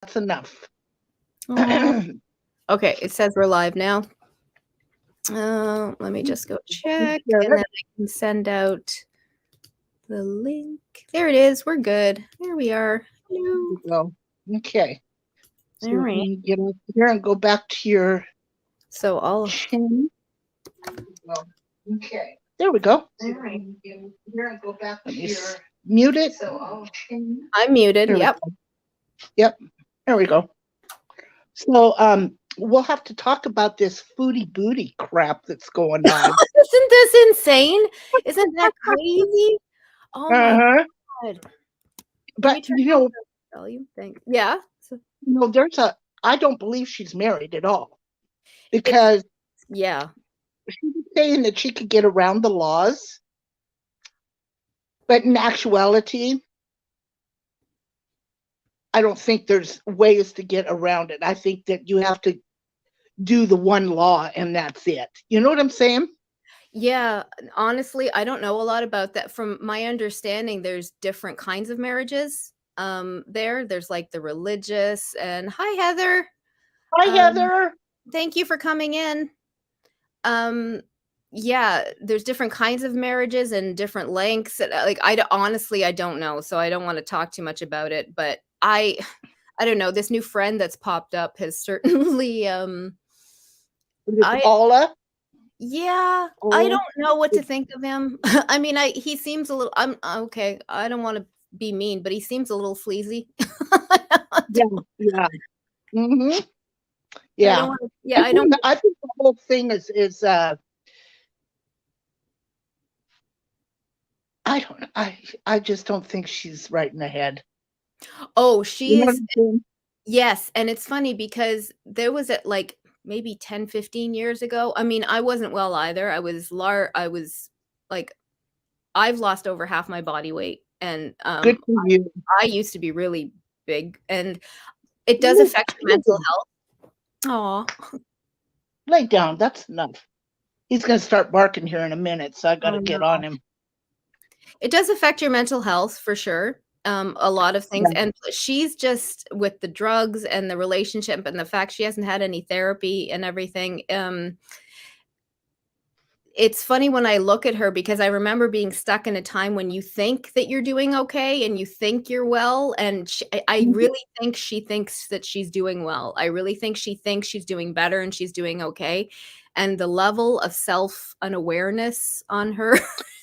That's enough. Aw. Okay, it says we're live now. Let me just go check, and then I can send out the link. There it is. We're good. There we are. Hello. Go. Okay. So All right. you can get up here and go back to your So I'll. chin. Okay. There we go. All right. Let me mute it. I'm muted. There we Yep. go. Yep. There we go. So we'll have to talk about this foodie booty crap that's going on. Isn't this insane? Isn't that crazy? Oh my God. But you know, volume thing. Yeah. So, I don't believe she's married at all, because yeah. she was saying that she could get around the laws, but in actuality, I don't think there's ways to get around it. I think that you have to do the one law and that's it. You know what I'm saying? Yeah, honestly, I don't know a lot about that. From my understanding, there's different kinds of marriages. There's like the religious and hi Heather. Hi, Heather. Thank you for coming in. Yeah, there's different kinds of marriages and different lengths. Like honestly, I don't know, so I don't want to talk too much about it. But I don't know. This new friend that's popped up has certainly Paula. Yeah, I don't know what to think of him. I mean, he seems a little. I'm okay. I don't want to be mean, but he seems a little sleazy. Yeah. Mm-hmm. Yeah. I don't. I think the whole thing is. I don't. I just don't think she's right in the head. Oh, she is. Yes, and it's funny because there was like maybe 10, 15 years ago. I mean, I wasn't well either. I was like, I've lost over half my body weight, and good for you. I used to be really big, and it does affect your mental health. Aw. Lay down. That's enough. He's going to start barking here in a minute, so I got to get on him. It does affect your mental health for sure. A lot of things. And she's just with the drugs and the relationship and the fact she hasn't had any therapy and everything. It's funny when I look at her, because I remember being stuck in a time when you think that you're doing okay and you think you're well. And I really think she thinks that she's doing well. I really think she thinks she's doing better and she's doing okay. And the level of self-unawareness on her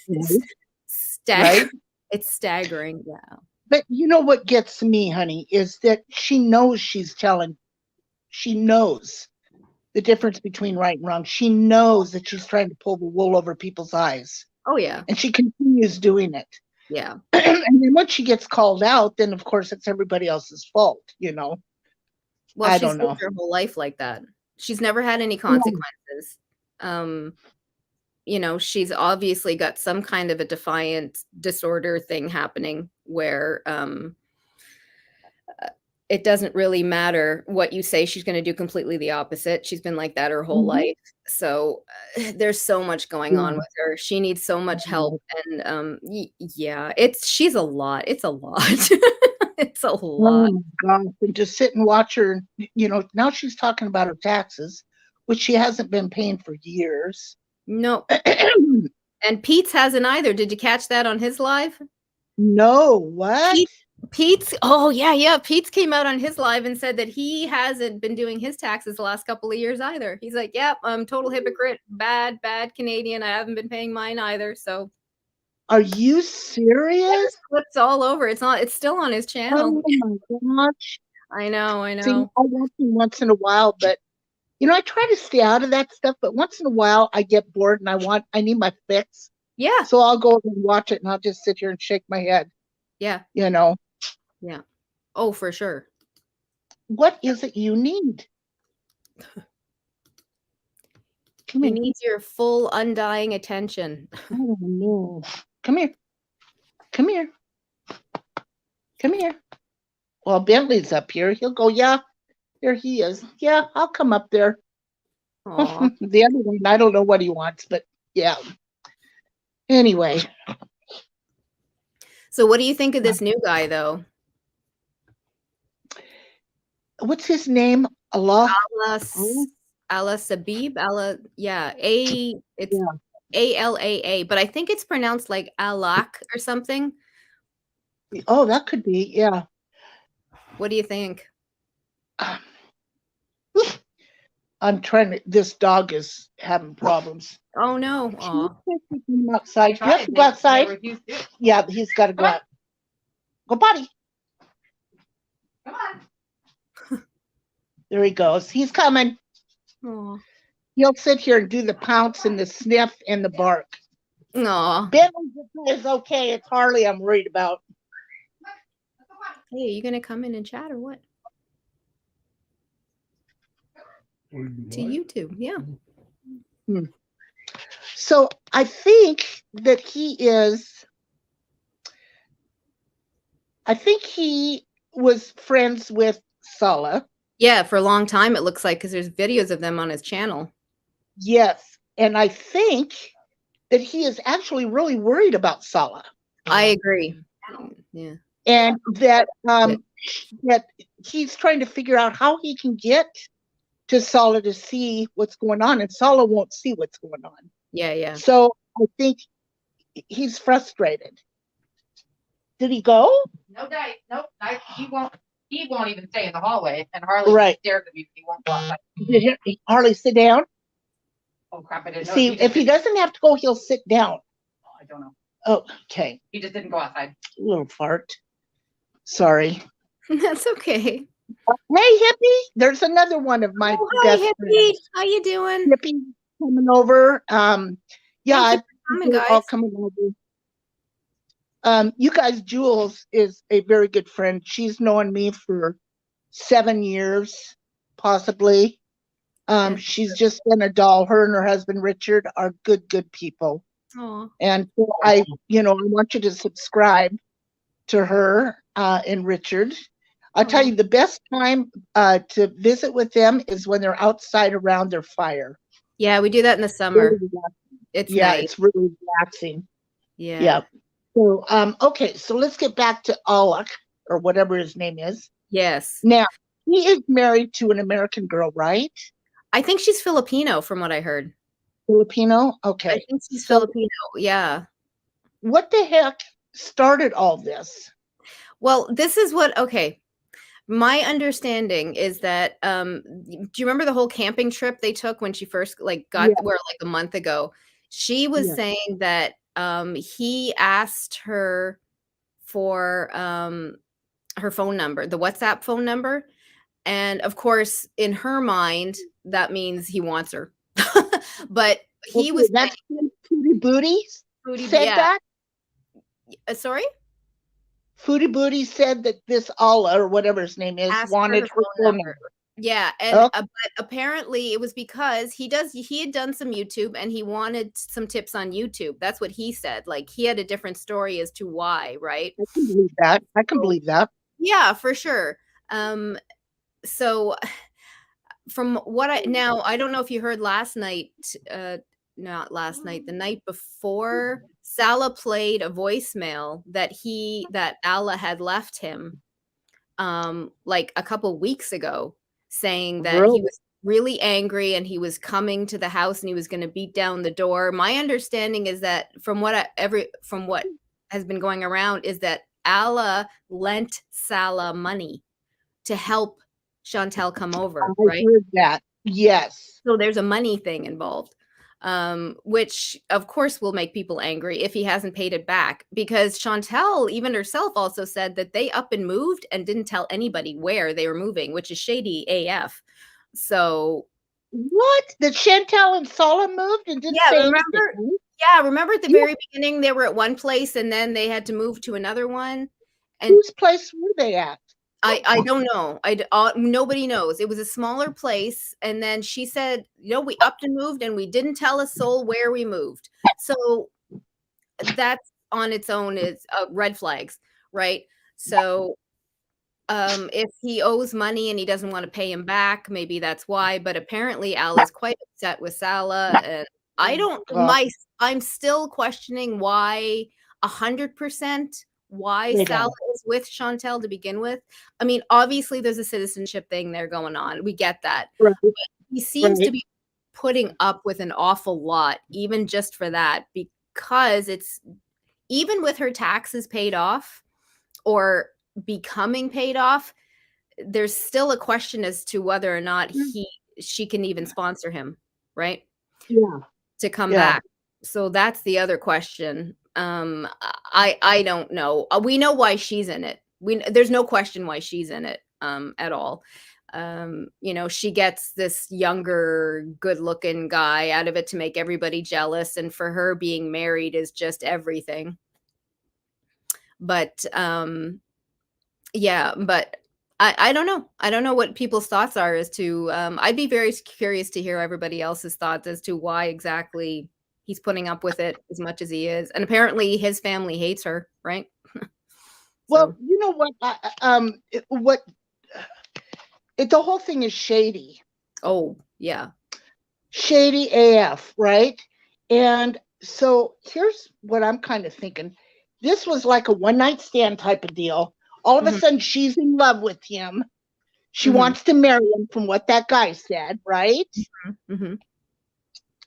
is staggering. Right? It's staggering. Yeah. But you know what gets me, honey, is that she knows she knows the difference between right and wrong. She knows that she's trying to pull the wool over people's eyes. Oh, yeah. And she continues doing it. Yeah. And then once she gets called out, then of course it's everybody else's fault, you know. Well, she's lived her whole life like that. She's never had any consequences. You know, she's obviously got some kind of a defiant disorder thing happening where it doesn't really matter what you say. She's going to do completely the opposite. She's been like that her whole life. So there's so much going on with her. She needs so much help. And yeah, she's a lot. It's a lot. It's a lot. Oh, God. And just sit and watch her. You know, now she's talking about her taxes, which she hasn't been paying for years. No. And Pete's hasn't either. Did you catch that on his live? No. What? Pete's, oh yeah. Pete's came out on his live and said that he hasn't been doing his taxes the last couple of years either. He's like, yep, I'm total hypocrite, bad Canadian. I haven't been paying mine either. So, are you serious? Clips all over. It's still on his channel. Oh my gosh! I know. See, I watch him once in a while, but you know, I try to stay out of that stuff. But once in a while, I get bored and I need my fix. Yeah. So I'll go and watch it, and I'll just sit here and shake my head. Yeah. You know. Yeah. Oh, for sure. What is it you need? He needs your full, undying attention. Oh, no. Come here. Come here. Come here. Well, Bentley's up here. He'll go, yeah, there he is. Yeah, I'll come up there. The other one, I don't know what he wants, but yeah. Anyway. So what do you think of this new guy, though? what's his name? Allah. Allah, Oh, Allah Sabib, Allah, yeah, it's yeah. ALAA, but I think it's pronounced like Alak or something. Oh, that could be. Yeah. What do you think? Um, I'm trying to. This dog is having problems. Oh no. Can you Oh, take him outside? You have to go outside. Yeah, he's got to go out. Go, buddy. Come on. There he goes. He's coming. oh, He'll sit here and do the pounce and the sniff and the bark. oh. Bentley is okay. It's Harley I'm worried about. Hey, are you gonna come in and chat or what? To YouTube, yeah. So I think that he was friends with Sala. Yeah, for a long time it looks like, because there's videos of them on his channel. Yes. And I think that he is actually really worried about Sala. I agree. Yeah. And that that he's trying to figure out how he can get to Sala to see what's going on, and Sala won't see what's going on. Yeah, yeah. So I think he's frustrated. Did he go? No diet. Nope. He won't. He won't even stay in the hallway. And Harley Right. stares at me. He won't go outside. Did Harley sit down? Oh crap! I didn't know. See, if he doesn't have to go, he'll sit down. Oh, I don't know. Oh, okay. He just didn't go outside. Little fart. Sorry. That's okay. Hey, Hippie. There's another one of my Oh, hi, best Hippie. friends. How you doing? Hippie coming over. Yeah, Thank you for coming, they're all guys. coming over. You guys, Jules is a very good friend. She's known me for 7 years, possibly. She's just been a doll. Her and her husband Richard are good people. Oh, And so I want you to subscribe to her and Richard. I'll tell you, the best time to visit with them is when they're outside around their fire. yeah, we do that in the summer. It's nice. It's really relaxing. Yeah. Yeah. So okay, so let's get back to Alak, or whatever his name is. Yes. Now, he is married to an American girl, right? I think she's Filipino from what I heard. Filipino? Okay. I think she's Filipino. Yeah. What the heck started all this? Well, this is what, okay. My understanding is that, do you remember the whole camping trip they took when she first got where like a month ago? She was saying that he asked her for her phone number, the WhatsApp phone number. And of course, in her mind, that means he wants her. But he was that's Foodie Beauty said that? Sorry? Foodie Beauty said that this Allah, or whatever his name is, wanted her phone number. Yeah, and but apparently it was because he had done some YouTube and he wanted some tips on YouTube. That's what he said. Like, he had a different story as to why, right? I can believe that. I can believe that. Yeah, for sure. So from what I don't know if you heard last night, not last night, the night before, Salah played a voicemail that Allah had left him like a couple weeks ago, saying that he was really angry and he was coming to the house and he was going to beat down the door. My understanding is that from what has been going around is that Allah lent Salah money to help Chantel come over, right? I heard that. Yes. So there's a money thing involved, which of course will make people angry if he hasn't paid it back, because Chantel, even herself, also said that they up and moved and didn't tell anybody where they were moving, which is shady AF. So what? That Chantel and Sala moved and didn't say anything? Yeah, remember at the very beginning they were at one place and then they had to move to another one. And whose place were they at? I don't know. Nobody knows. It was a smaller place. And then she said, we upped and moved and we didn't tell a soul where we moved. So that's on its own is red flags, right? So if he owes money and he doesn't want to pay him back, maybe that's why. But apparently Al is quite upset with Salah. And I'm still questioning why 100% why They Sal don't. is with Chantel to begin with. I mean, obviously there's a citizenship thing there going on. We get that. Right. He seems to Right. be putting up with an awful lot, even just for that, because it's even with her taxes paid off or becoming paid off, there's still a question as to whether or not she can even sponsor him, right? Yeah. To come Yeah. back. So that's the other question. I don't know. We know why she's in it. There's no question why she's in it at all. You know, she gets this younger, good-looking guy out of it to make everybody jealous, and for her, being married is just everything. But yeah, but I don't know. I don't know what people's thoughts are as to. I'd be very curious to hear everybody else's thoughts as to why exactly he's putting up with it as much as he is. And apparently, his family hates her, right? Well, So, you know what? The whole thing is shady. oh yeah, Shady AF, right? And so here's what I'm kind of thinking. This was like a one night stand type of deal. All of a Mhm. sudden, she's in love with him. She Mhm. wants to marry him, from what that guy said, right? Mm-hmm.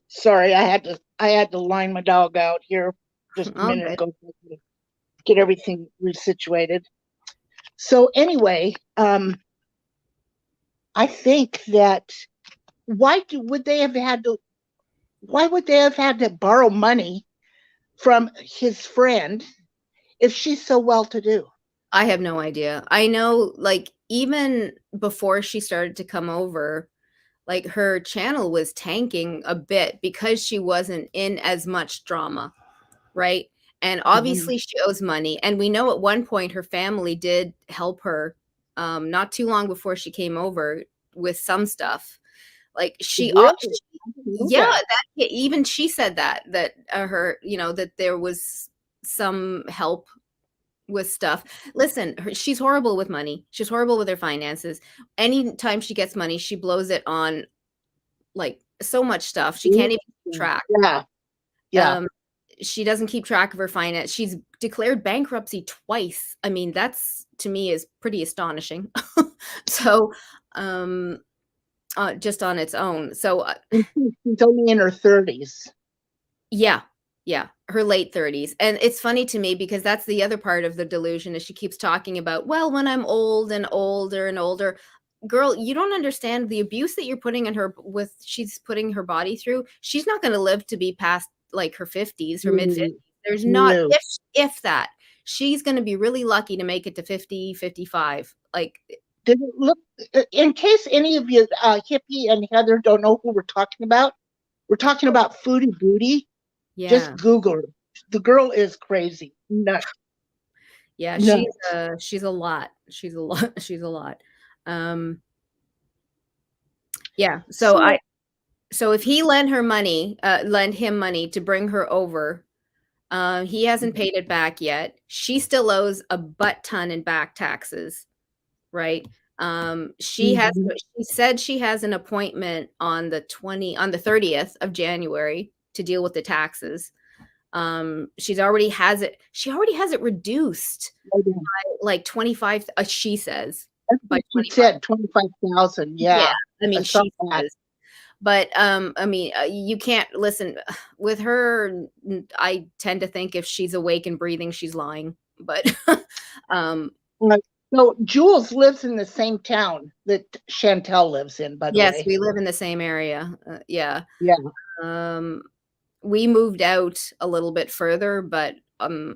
Sorry, I had to line my dog out here just a All minute good. ago to get everything resituated. So anyway, I think that why would they have had to? Why would they have had to borrow money from his friend if she's so well to do? I have no idea. I know, like, even before she started to come over, like, her channel was tanking a bit because she wasn't in as much drama, right? And obviously she owes money. And we know at one point her family did help her not too long before she came over with some stuff. Like Really? I didn't know yeah, that. even she said that her, you know, that there was some help with stuff. Listen, she's horrible with money. She's horrible with her finances. Anytime she gets money, she blows it on like so much stuff. She can't even keep track. Yeah. Yeah. She doesn't keep track of her finance. She's declared bankruptcy twice. I mean, that's to me is pretty astonishing. So, just on its own. So, And she's only in her 30s. yeah, yeah, her late 30s. And it's funny to me because that's the other part of the delusion is she keeps talking about, well, when I'm old and older and older. Girl, you don't understand the abuse that you're putting in her with she's putting her body through. She's not going to live to be past like her 50s, her mid 50s. There's not No. if that. She's going to be really lucky to make it to 50, 55. Like Did it look, in case any of you, Hippie and Heather, don't know who we're talking about Foodie Beauty. yeah. Just Google her. The girl is crazy. Nuts. Yeah, Nuts. she's a lot. She's a lot. She's a lot. Yeah, so if he lend him money to bring her over, he hasn't paid it back yet. She still owes a butt ton in back taxes, right? She said she has an appointment on the 30th of January to deal with the taxes. She already has it reduced by like 25, she says. By She said 25,000. Yeah, Yeah. I mean, saw she that. says. But, I mean, you can't listen with her, I tend to think if she's awake and breathing, she's lying, but, So Jules lives in the same town that Chantel lives in, by the yes, way. we live in the same area, yeah. Yeah. We moved out a little bit further, but,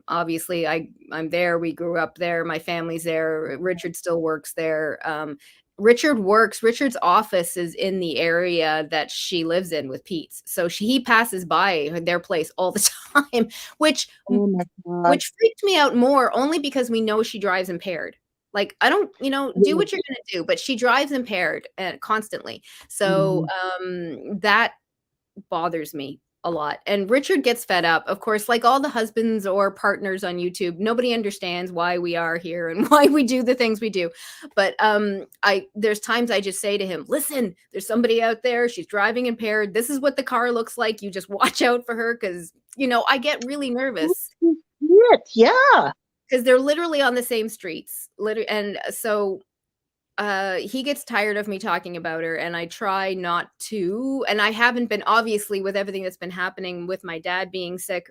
obviously I'm there, we grew up there, my family's there, Richard still works there, Richard's office is in the area that she lives in with Pete's. So he passes by their place all the time, which Oh my God. freaked me out more only because we know she drives impaired. Like I don't, do what you're going to do, but she drives impaired constantly. So that bothers me a lot. And Richard gets fed up. Of course, like all the husbands or partners on YouTube, nobody understands why we are here and why we do the things we do. But there's times I just say to him, listen, there's somebody out there, she's driving impaired. This is what the car looks like. You just watch out for her because, I get really nervous. Yeah. because they're literally on the same streets. And so he gets tired of me talking about her, and I try not to. And I haven't been, obviously, with everything that's been happening with my dad being sick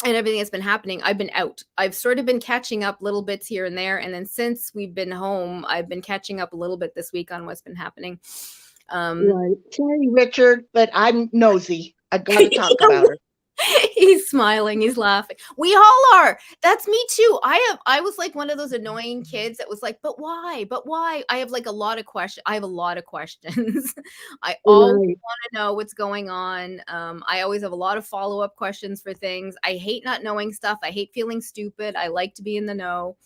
and everything that's been happening, I've been out. I've sort of been catching up little bits here and there. And then since we've been home, I've been catching up a little bit this week on what's been happening. Right. Sorry, Richard, but I'm nosy. I gotta talk about her. He's smiling, he's laughing. We all are. That's me too. I was like one of those annoying kids that was like, but why? But why? I have like a lot of questions. I have a lot of questions. I always Right. want to know what's going on. I always have a lot of follow-up questions for things. I hate not knowing stuff. I hate feeling stupid. I like to be in the know.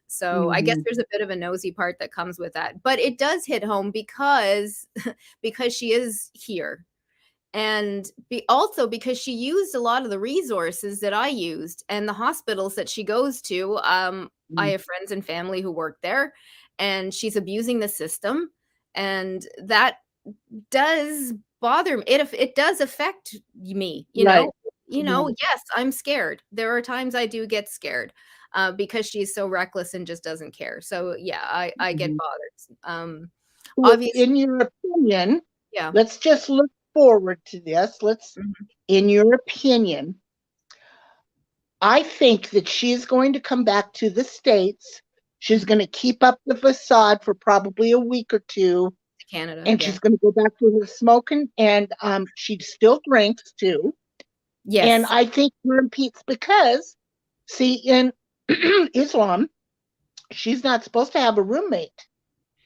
So I guess there's a bit of a nosy part that comes with that. But it does hit home because she is here. And also because she used a lot of the resources that I used, and the hospitals that she goes to. I have friends and family who work there, and she's abusing the system, and that does bother me. It does affect me, Right. Yes, I'm scared. There are times I do get scared because she's so reckless and just doesn't care. So yeah, I get bothered. So Obviously, in your opinion, yeah. let's just look forward to this. In your opinion, I think that she's going to come back to the States. She's going to keep up the facade for probably a week or two, Canada, and yeah. she's going to go back to her smoking, and she still drinks too. Yes. And I think her and Pete's because, see, in Islam, she's not supposed to have a roommate.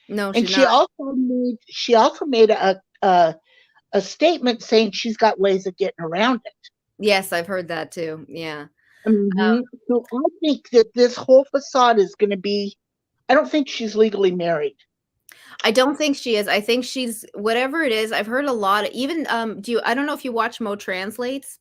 No, And she's she not. also made a statement saying she's got ways of getting around it. Yes, I've heard that too. Yeah. So I think that this whole facade is going to be. I don't think she's legally married. I don't think she is. I think she's whatever it is. I've heard a lot. Even I don't know if you watch Mo Translates.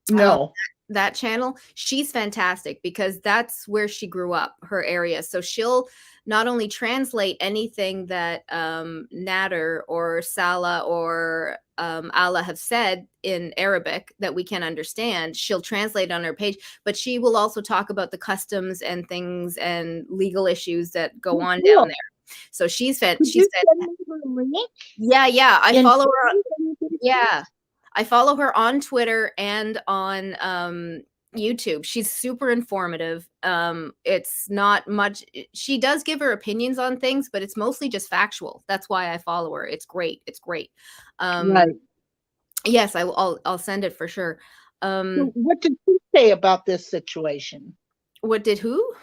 No. That channel. She's fantastic because that's where she grew up, her area. So she'll not only translate anything that Nader or Salah or Allah have said in Arabic that we can understand, she'll translate on her page, but she will also talk about the customs and things and legal issues that go on down there. So she's fantastic. Yeah. I follow her. Yeah. I follow her on Twitter and on YouTube. She's super informative. It's not much. She does give her opinions on things, but it's mostly just factual. That's why I follow her. It's great. It's great. Right. Yes, I'll send it for sure. So what did she say about this situation? What did who?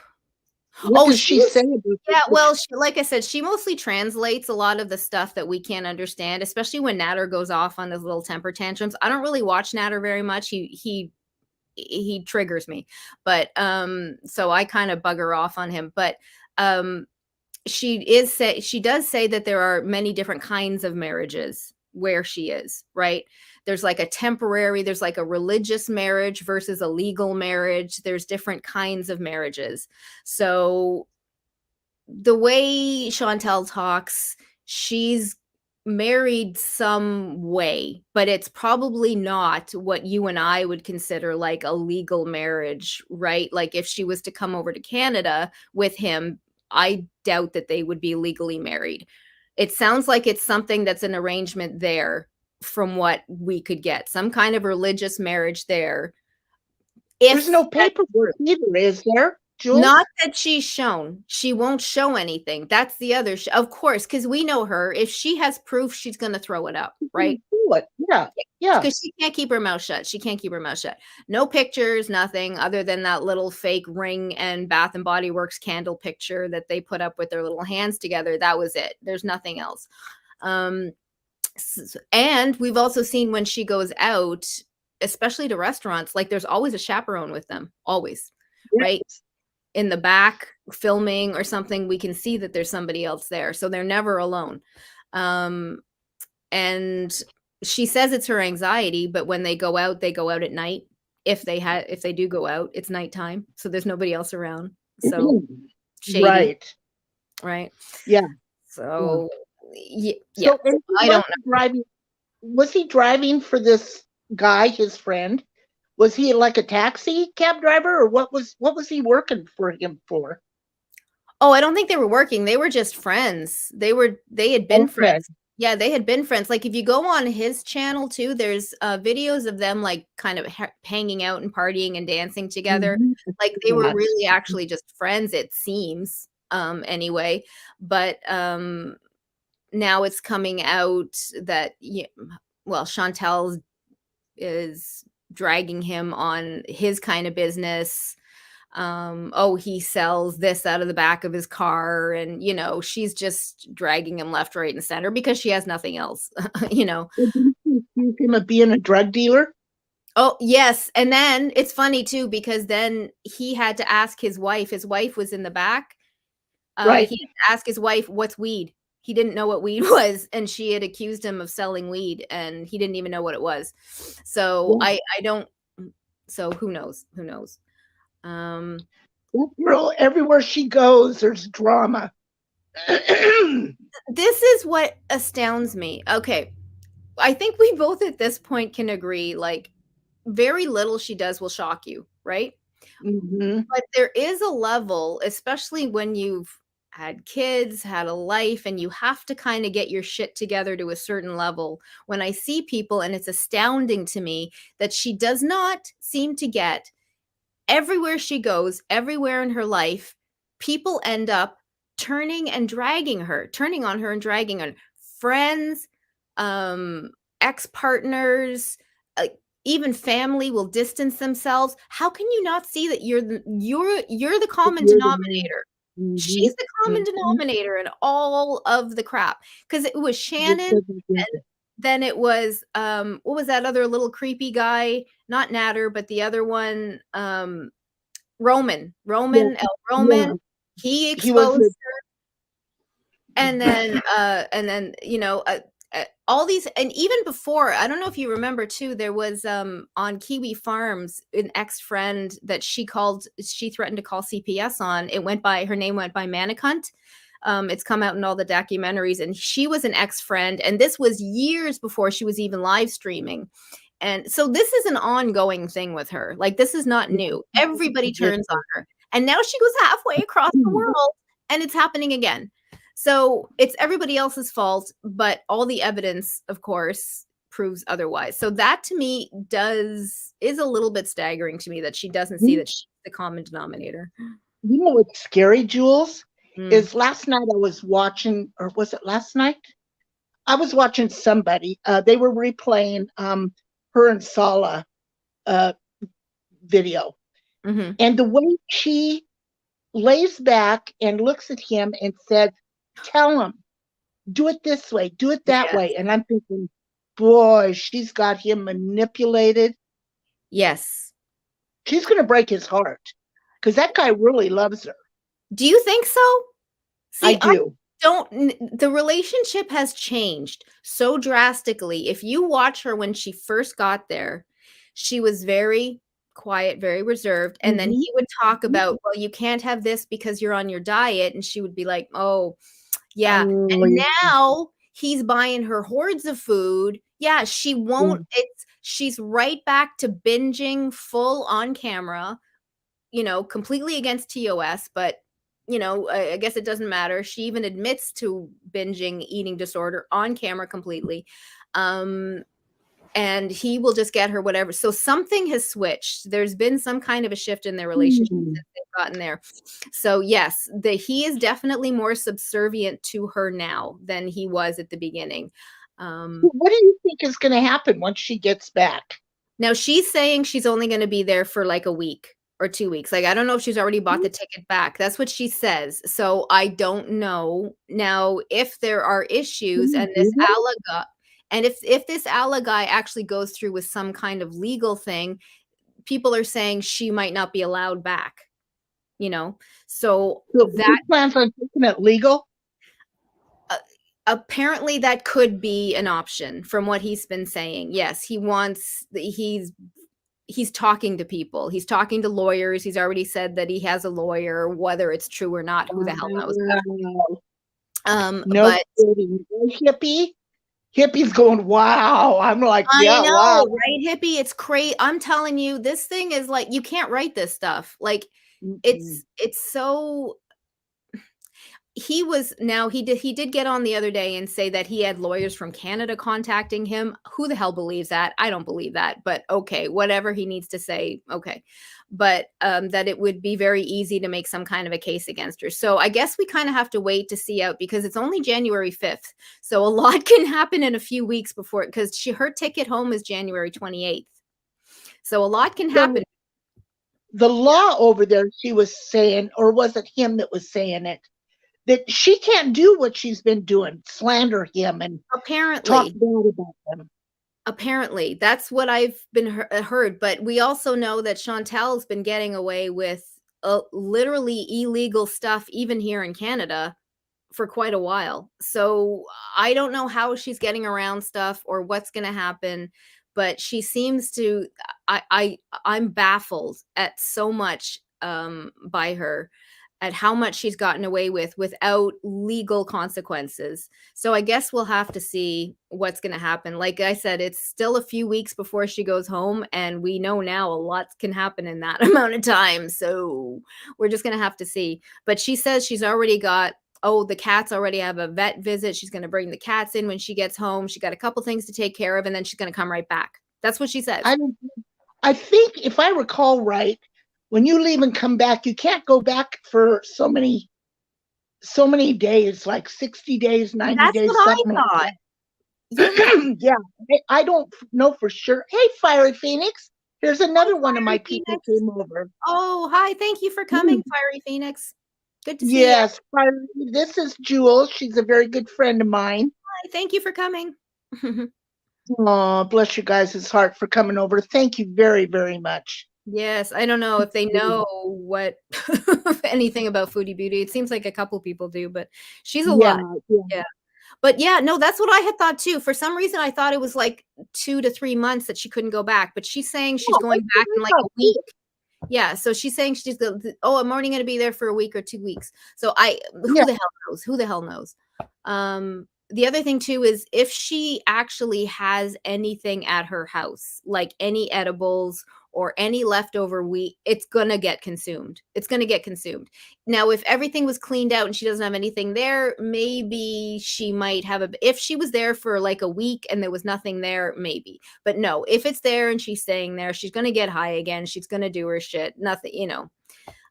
What does she say about this? Yeah, well, like I said, she mostly translates a lot of the stuff that we can't understand, especially when Nader goes off on those little temper tantrums. I don't really watch Nader very much. He triggers me, but so I kind of bug her off on him. But she does say that there are many different kinds of marriages where she is, right? There's like a temporary, there's like a religious marriage versus a legal marriage. There's different kinds of marriages. So the way Chantel talks, she's married some way, but it's probably not what you and I would consider like a legal marriage, right? Like if she was to come over to Canada with him, I doubt that they would be legally married. It sounds like it's something that's an arrangement there from what we could get, some kind of religious marriage there. There's no paperwork either, is there, Jules? Not that she's shown. She won't show anything. That's the other, of course, because we know her. If she has proof, she's going to throw it up, right? Yeah. Because she can't keep her mouth shut. She can't keep her mouth shut. No pictures, nothing other than that little fake ring and Bath and Body Works candle picture that they put up with their little hands together. That was it. There's nothing else. And we've also seen when she goes out, especially to restaurants, like there's always a chaperone with them, always, right? In the back filming or something, we can see that there's somebody else there. So they're never alone. And she says it's her anxiety, but when they go out at night. If they do go out, it's nighttime. So there's nobody else around. So shady. Right. Yeah. So yeah. So I don't know. Was he driving for this guy, his friend? Was he like a taxi cab driver, or what was he working for him for? Oh, I don't think they were working. They were just friends. They had been Okay. friends. Yeah, they had been friends. Like if you go on his channel too, there's videos of them like kind of hanging out and partying and dancing together. Mhm. Like they were Yes. really actually just friends, it seems. Anyway, but now it's coming out that well, Chantel is dragging him on his kind of business. Oh, he sells this out of the back of his car, and she's just dragging him left, right, and center because she has nothing else. Did you accuse him of being a drug dealer? Oh yes, and then it's funny too because then he had to ask his wife. His wife was in the back. Right. He had to ask his wife, what's weed? He didn't know what weed was, and she had accused him of selling weed, and he didn't even know what it was. So Yeah. I don't. So who knows? Who knows? That girl, everywhere she goes, there's drama. This is what astounds me. Okay, I think we both at this point can agree, like, very little she does will shock you, right? Hmm. But there is a level, especially when you've had kids, had a life, and you have to kind of get your shit together to a certain level. When I see people, and it's astounding to me that she does not seem to get everywhere she goes, everywhere in her life, people end up turning and dragging her, turning on her and dragging on friends, ex-partners, even family will distance themselves. How can you not see that you're the common denominator? She's the common denominator in all of the crap. Because it was Shannon, and then it was what was that other little creepy guy? Not Natter, but the other one, Roman, Yeah. El Roman. Yeah. He He was exposed the, and then all these, and even before, I don't know if you remember too, there was on Kiwi Farms an ex-friend that she threatened to call CPS on. Her name went by Manicunt. It's come out in all the documentaries, and she was an ex-friend, and this was years before she was even live streaming. And so this is an ongoing thing with her. Like this is not new. Everybody turns on her. And now she goes halfway across the world and it's happening again. So it's everybody else's fault, but all the evidence, of course, proves otherwise. So that to me is a little bit staggering to me that she doesn't see that she's the common denominator. You know what's scary, Jules? Mm. Is last night I was watching, or was it last night? I was watching somebody. They were replaying her and Sala video. Mm-hmm. And the way she lays back and looks at him and said, tell him, do it this way, do it that way. And I'm thinking, boy, she's got him manipulated. Yes. She's going to break his heart because that guy really loves her. Do you think so? See, I do. The relationship has changed so drastically. If you watch her when she first got there, she was very quiet, very reserved. And then he would talk about, well, you can't have this because you're on your diet. And she would be like, oh, yeah. And now he's buying her hordes of food. Yeah, she won't. She's right back to binging full on camera, completely against TOS, but I guess it doesn't matter. She even admits to binging eating disorder on camera completely. And he will just get her whatever. So something has switched. There's been some kind of a shift in their relationship since they've gotten there. So yes, he is definitely more subservient to her now than he was at the beginning. What do you think is going to happen once she gets back? Now she's saying she's only going to be there for like a week or 2 weeks. Like, I don't know if she's already bought the ticket back. That's what she says. So I don't know. Now, if there are issues and this if this Ala guy actually goes through with some kind of legal thing, people are saying she might not be allowed back, So that plans on taking it legal? Apparently that could be an option from what he's been saying. Yes, he's talking to people. He's talking to lawyers. He's already said that he has a lawyer, whether it's true or not, who the hell knows. No, But hippie. Hippie's going, wow. I'm like, I yeah, know, wow. right, Hippie? It's crazy. I'm telling you, this thing is like, you can't write this stuff. Like, Mm-mm. it's so he did get on the other day and say that he had lawyers from Canada contacting him. Who the hell believes that? I don't believe that, but okay, whatever he needs to say, okay. But that it would be very easy to make some kind of a case against her. So I guess we kind of have to wait to see out because it's only January 5th. So a lot can happen in a few weeks before, because her ticket home is January 28th. So a lot can happen. The law over there, she was saying, or was it him that was saying it, that she can't do what she's been doing, slander him and talk Apparently. bad about him. Apparently, that's what I've been heard, but we also know that Chantel's been getting away with literally illegal stuff even here in Canada for quite a while. So I don't know how she's getting around stuff or what's going to happen, but she seems to I'm baffled at so much by her, at how much she's gotten away with without legal consequences. So I guess we'll have to see what's going to happen. Like I said, it's still a few weeks before she goes home, and we know now a lot can happen in that amount of time. So we're just going to have to see. But she says she's already got, oh, the cats already have a vet visit. She's going to bring the cats in when she gets home. She got a couple things to take care of, and then she's going to come right back. That's what she says. I think if I recall right, when you leave and come back, you can't go back for so many days, like 60 days, 90 That's days, what something I like thought. that. Yeah, I don't know for sure. Hey, Fiery Phoenix, here's another one of my Fiery people Phoenix. came over. Oh, hi. Thank you for coming, Fiery Phoenix. Good to see you. Yes, Fiery, this is Jewel. She's a very good friend of mine. Hi, thank you for coming. Oh, bless you guys' heart for coming over. Thank you very, very much. Yes, I don't know if they know what anything about Foodie Beauty. It seems like a couple people do, but she's a lot. Yeah. But yeah, no, that's what I had thought too. For some reason, I thought it was like 2 to 3 months that she couldn't go back, but she's saying she's going back in like a week. Yeah, so she's saying she's I'm only going to be there for a week or 2 weeks. So who the hell knows? Who the hell knows? The other thing too is if she actually has anything at her house, like any edibles or any leftover wheat, it's going to get consumed. It's going to get consumed. Now, if everything was cleaned out and she doesn't have anything there, maybe she might have if she was there for like a week and there was nothing there, maybe. But no, if it's there and she's staying there, she's going to get high again. She's going to do her shit. Nothing, So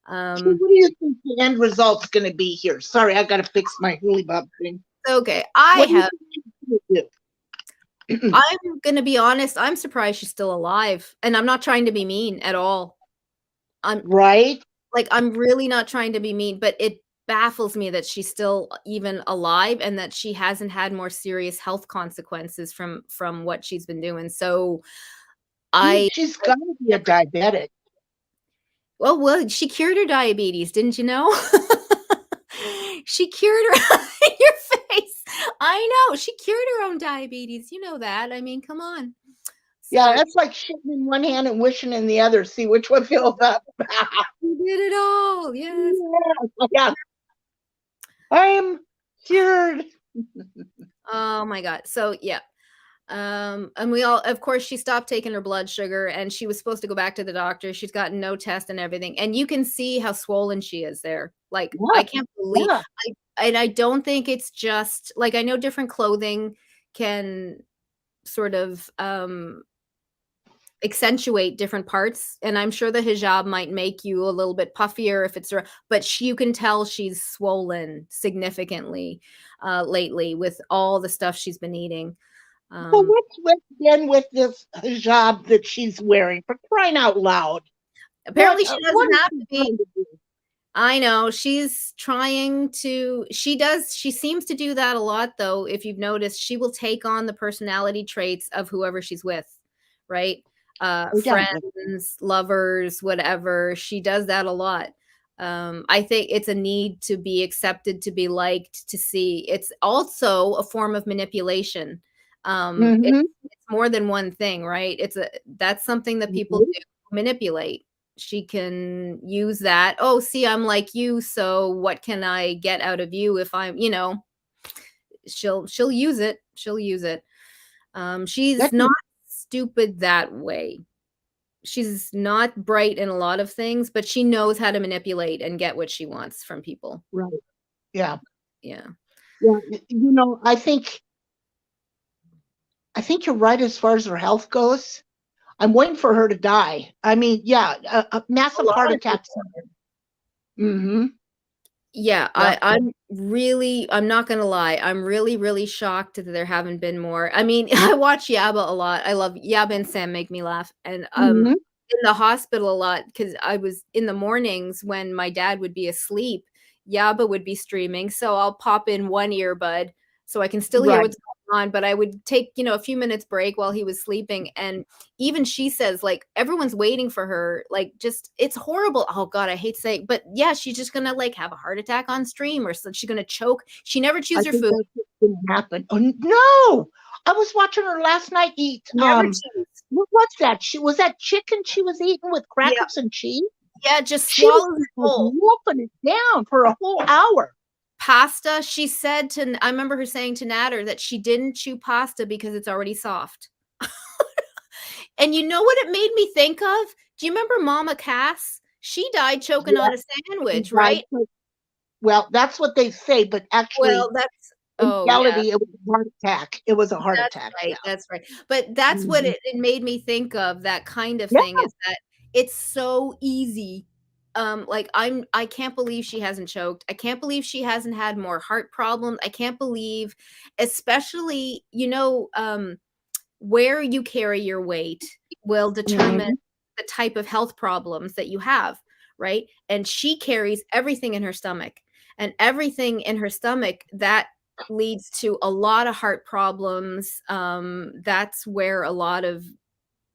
what do you think the end result's going to be here? Sorry, I got to fix my hooly bob thing. Okay, I'm gonna be honest. I'm surprised she's still alive, and I'm not trying to be mean at all. I'm really not trying to be mean, but it baffles me that she's still even alive and that she hasn't had more serious health consequences from what she's been doing. So she's got to be a diabetic. Well, she cured her diabetes, didn't you know? She cured her your face. I know. She cured her own diabetes. You know that. I mean, come on. So, yeah, that's like shitting in one hand and wishing in the other. See which one fills up. You did it all. Yes. Yeah. I'm cured. Oh my God. So yeah. And we all, of course, she stopped taking her blood sugar and she was supposed to go back to the doctor. She's gotten no test and everything. And you can see how swollen she is there. Like, I can't believe, and I don't think it's just like, I know different clothing can sort of, accentuate different parts, and I'm sure the hijab might make you a little bit puffier if it's, but you can tell she's swollen significantly lately with all the stuff she's been eating. Well, what's then with this hijab that she's wearing, for crying out loud? Apparently she doesn't have to be. I know she's trying to, she seems to do that a lot though. If you've noticed, she will take on the personality traits of whoever she's with, right? Friends, lovers, whatever. She does that a lot. I think it's a need to be accepted, to be liked, to see. It's also a form of manipulation. It's more than one thing, right? That's something that people do, manipulate. She can use that. Oh, see, I'm like you, so what can I get out of you if I'm, she'll use it. She'll use it. She's That's not stupid that way. She's not bright in a lot of things, but she knows how to manipulate and get what she wants from people. right. Yeah. Yeah. Yeah. I think you're right as far as her health goes. I'm waiting for her to die. I mean, yeah, a massive heart attack. Mm-hmm. Yeah, Yeah. I'm not gonna lie, I'm really, really shocked that there haven't been more. I mean, I watch Yabba a lot. I love Yabba and Sam make me laugh. And Mm-hmm. in the hospital a lot because I was in the mornings when my dad would be asleep, Yabba would be streaming. So I'll pop in one earbud so I can still hear Right. what's going on, but I would take, a few minutes break while he was sleeping. And even she says, like, everyone's waiting for her. Like, just it's horrible. Oh God, I hate saying, but yeah, she's just gonna like have a heart attack on stream or she's gonna choke. She never I chews her think food. that's what's going to happen. Oh no! I was watching her last night eat. Never chews. What was that? Was that chicken she was eating with Yeah, crackers and cheese? yeah, just She was swallows it like whole. wolfing it down for a whole hour. Pasta, she said I remember her saying to Natter that she didn't chew pasta because it's already soft. And you know what it made me think of? Do you remember Mama Cass? She died choking on Yeah, a sandwich, she died. right? Well, that's what they say, but actually, Well, that's in yeah, reality, it was a heart attack. It was a heart that's attack. right, Yeah. that's right. But that's what Mhm. it made me think of, that kind of Yeah. thing, is that it's so easy. Like, I can't believe she hasn't choked. I can't believe she hasn't had more heart problems. I can't believe, especially, where you carry your weight will determine Mhm. the type of health problems that you have, right? And she carries everything in her stomach, and everything in her stomach that leads to a lot of heart problems. That's where a lot of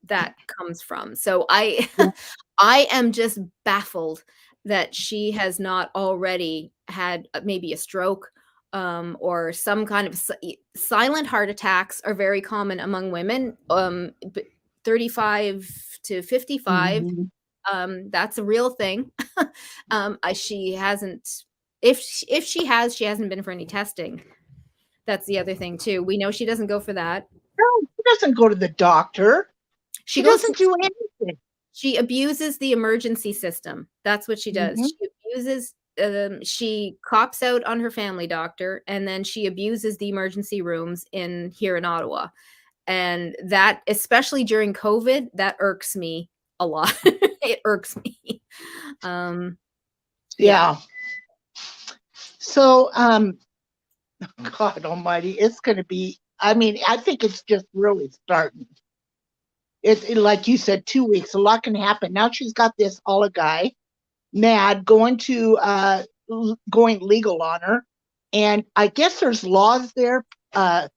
that comes from. So I Yeah. I am just baffled that she has not already had maybe a stroke, or some kind of silent heart attacks are very common among women. 35 to 55, Mhm. that's a real thing. She hasn't. If she has, she hasn't been for any testing. That's the other thing too. We know she doesn't go for that. No, she doesn't go to the doctor. She She goes. doesn't do anything. She abuses the emergency system. That's what she does. Mhm. She abuses, she cops out on her family doctor, and then she abuses the emergency rooms here in Ottawa. And that, especially during COVID, that irks me a lot. It irks me. Yeah. Yeah. So, God Almighty, it's going to be. I mean, I think it's just really starting. Like you said, 2 weeks. A lot can happen. Now she's got this Ola guy mad going legal on her, and I guess there's laws there that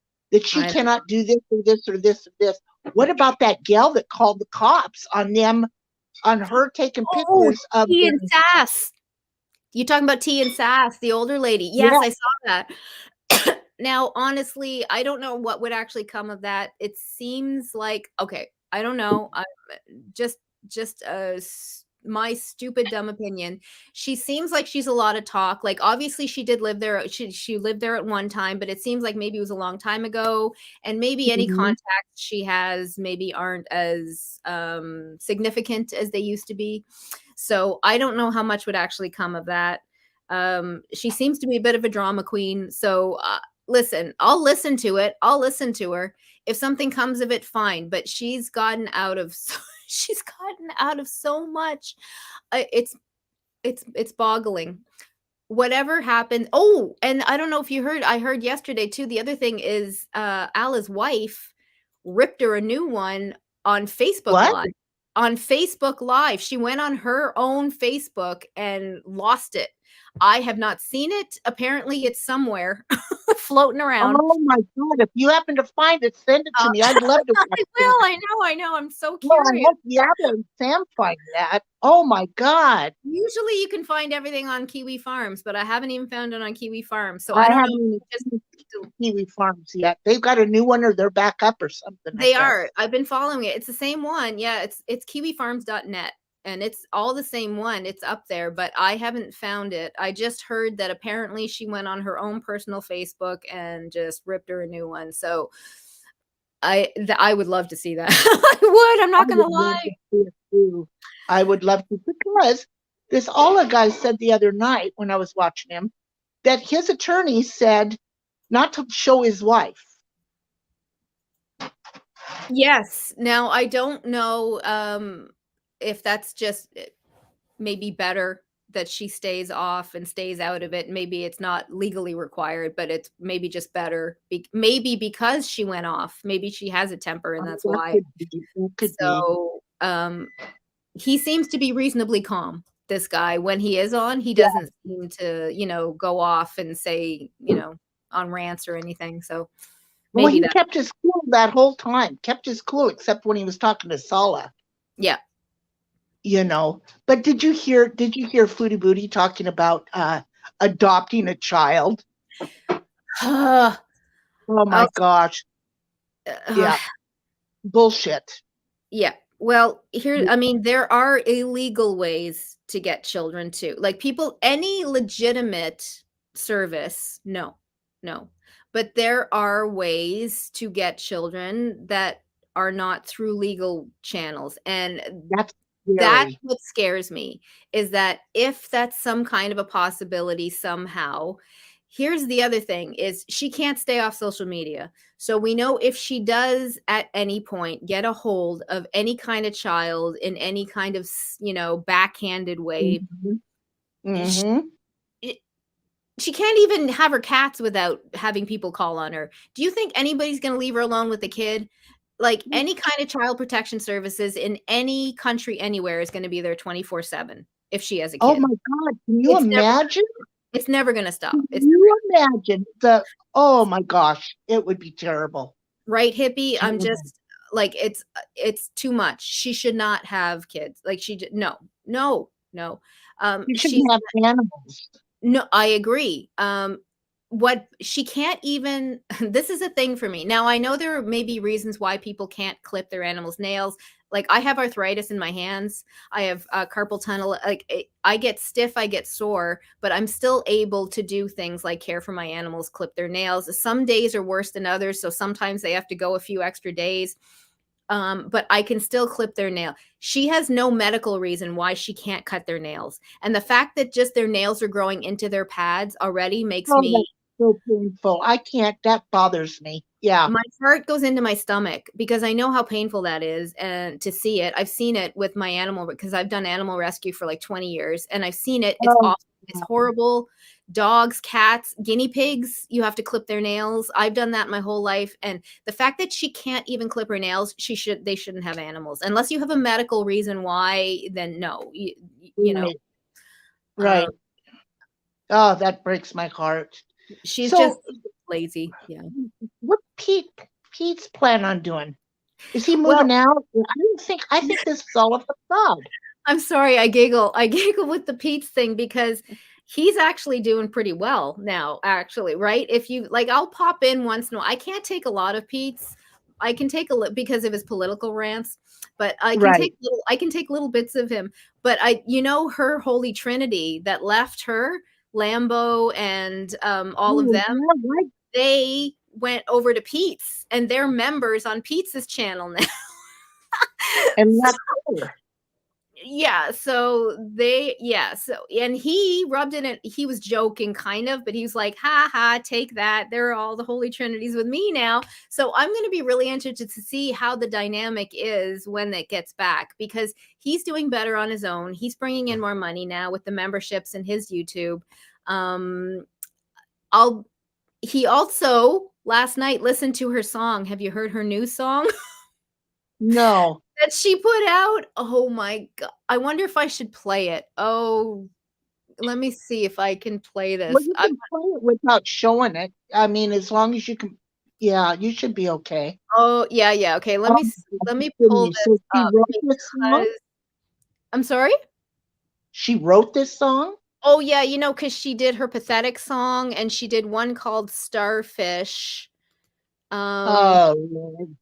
she I cannot do this or this or this or this. What about that gal that called the cops on her taking Oh, pictures of T and them? Sass. You talking about T and Sass, the older lady? Yes, Yeah. I saw that. Now, honestly, I don't know what would actually come of that. It seems like, okay, I don't know. Just my stupid dumb opinion. She seems like she's a lot of talk. Like, obviously she did live there. She lived there at one time, but it seems like maybe it was a long time ago, and maybe any Mhm. contacts she has maybe aren't as significant as they used to be. So I don't know how much would actually come of that. She seems to be a bit of a drama queen. So listen, I'll listen to it. I'll listen to her. If something comes of it, fine. But she's gotten out of she's gotten out of so much. It's boggling. Whatever happened. Oh, and I don't know if you heard. I heard yesterday too. The other thing is, Alla's wife ripped her a new one on Facebook What? Live. On Facebook Live, she went on her own Facebook and lost it. I have not seen it. Apparently, it's somewhere floating around. Oh my God! If you happen to find it, send it to me. I'd love to watch I it. will. I know. I'm so Well, I curious. hope Yabba and Sam find that. Oh my God! Usually, you can find everything on Kiwi Farms, but I haven't even found it on Kiwi Farms. So I I don't know. haven't even Just seen Kiwi Farms yet. They've got a new one, or they're back up, or something. I They guess. are. I've been following it. It's the same one. Yeah, it's kiwifarms.net, and it's all the same one. It's up there, but I haven't found it. I just heard that apparently she went on her own personal Facebook and just ripped her a new one. So I would love to see that. I would. I'm not gonna would love lie. to see it too. I would love to, because this Ola guy said the other night when I was watching him that his attorney said not to show his wife. Yes. Now I don't know if that's just maybe better that she stays off and stays out of it. Maybe it's not legally required, but it's maybe just better. Maybe because she went off. Maybe she has a temper and that's That why. could be. That could be. So he seems to be reasonably calm. This guy, when he is on, he doesn't seem to, go off and say, on rants or anything. So Well, maybe he that. kept his cool that whole time. Kept his cool, except when he was talking to Sala. Yeah. But did you hear Foodie Beauty talking about adopting a child? Oh my gosh. Yeah. Bullshit. Yeah. Well, there are illegal ways to get children too. Like any legitimate service, no. But there are ways to get children that are not through legal channels. And That's what scares me, is that if that's some kind of a possibility somehow, here's the other thing, is she can't stay off social media. So we know if she does at any point get a hold of any kind of child in any kind of, backhanded way, she can't even have her cats without having people call on her. Do you think anybody's going to leave her alone with the kid? Like any kind of child protection services in any country anywhere is going to be there 24/7 if she has a kid. Oh my God. Can you imagine? It's never going to stop. Can you imagine oh my gosh, it would be terrible. Right, hippie? I'm just like, it's too much. She should not have kids. Like no. You shouldn't have animals. No, I agree. What she can't even this is a thing for me. Now I know there may be reasons why people can't clip their animals' nails. Like I have arthritis in my hands. I have carpal tunnel. Like I get stiff, I get sore, but I'm still able to do things like care for my animals, clip their nails. Some days are worse than others, so sometimes they have to go a few extra days. But I can still clip their nail. She has no medical reason why she can't cut their nails. And the fact that just their nails are growing into their pads already makes me so painful. I can't, that bothers me. Yeah. My heart goes into my stomach because I know how painful that is, and to see it. I've seen it with my animal because I've done animal rescue for like 20 years and I've seen it. It's awful. It's horrible. Dogs, cats, guinea pigs, you have to clip their nails. I've done that my whole life. And the fact that she can't even clip her nails, they shouldn't have animals. Unless you have a medical reason why, then no, you know. Right. Oh, that breaks my heart. She's just lazy. Yeah. What Pete's plan on doing? Is he moving out? I think this is all a facade. I'm sorry, I giggle with the Pete's thing because he's actually doing pretty well now, actually, right? If you like, I'll pop in once in a while. I can't take a lot of Pete's. I can take a little because of his political rants, but I can take little bits of him. But her Holy Trinity that left her, Lambo and all of them, they went over to Pete's and they're members on Pete's channel now. And that's her. Yeah, and he rubbed it in. He was joking kind of, but he was like, ha ha, take that. They're all the Holy Trinities with me now. So I'm going to be really interested to see how the dynamic is when it gets back, because he's doing better on his own. He's bringing in more money now with the memberships and his YouTube. He also last night listened to her song. Have you heard her new song? No. That she put out. Oh my God. I wonder if I should play it. Oh, let me see if I can play this. Well, you can play it without showing it. I mean, as long as you can. Yeah, you should be okay. Oh, yeah. Okay, let me pull this up. I'm sorry? She wrote this song? Oh, yeah, because she did her Pathetic song and she did one called Starfish. Oh, Lord.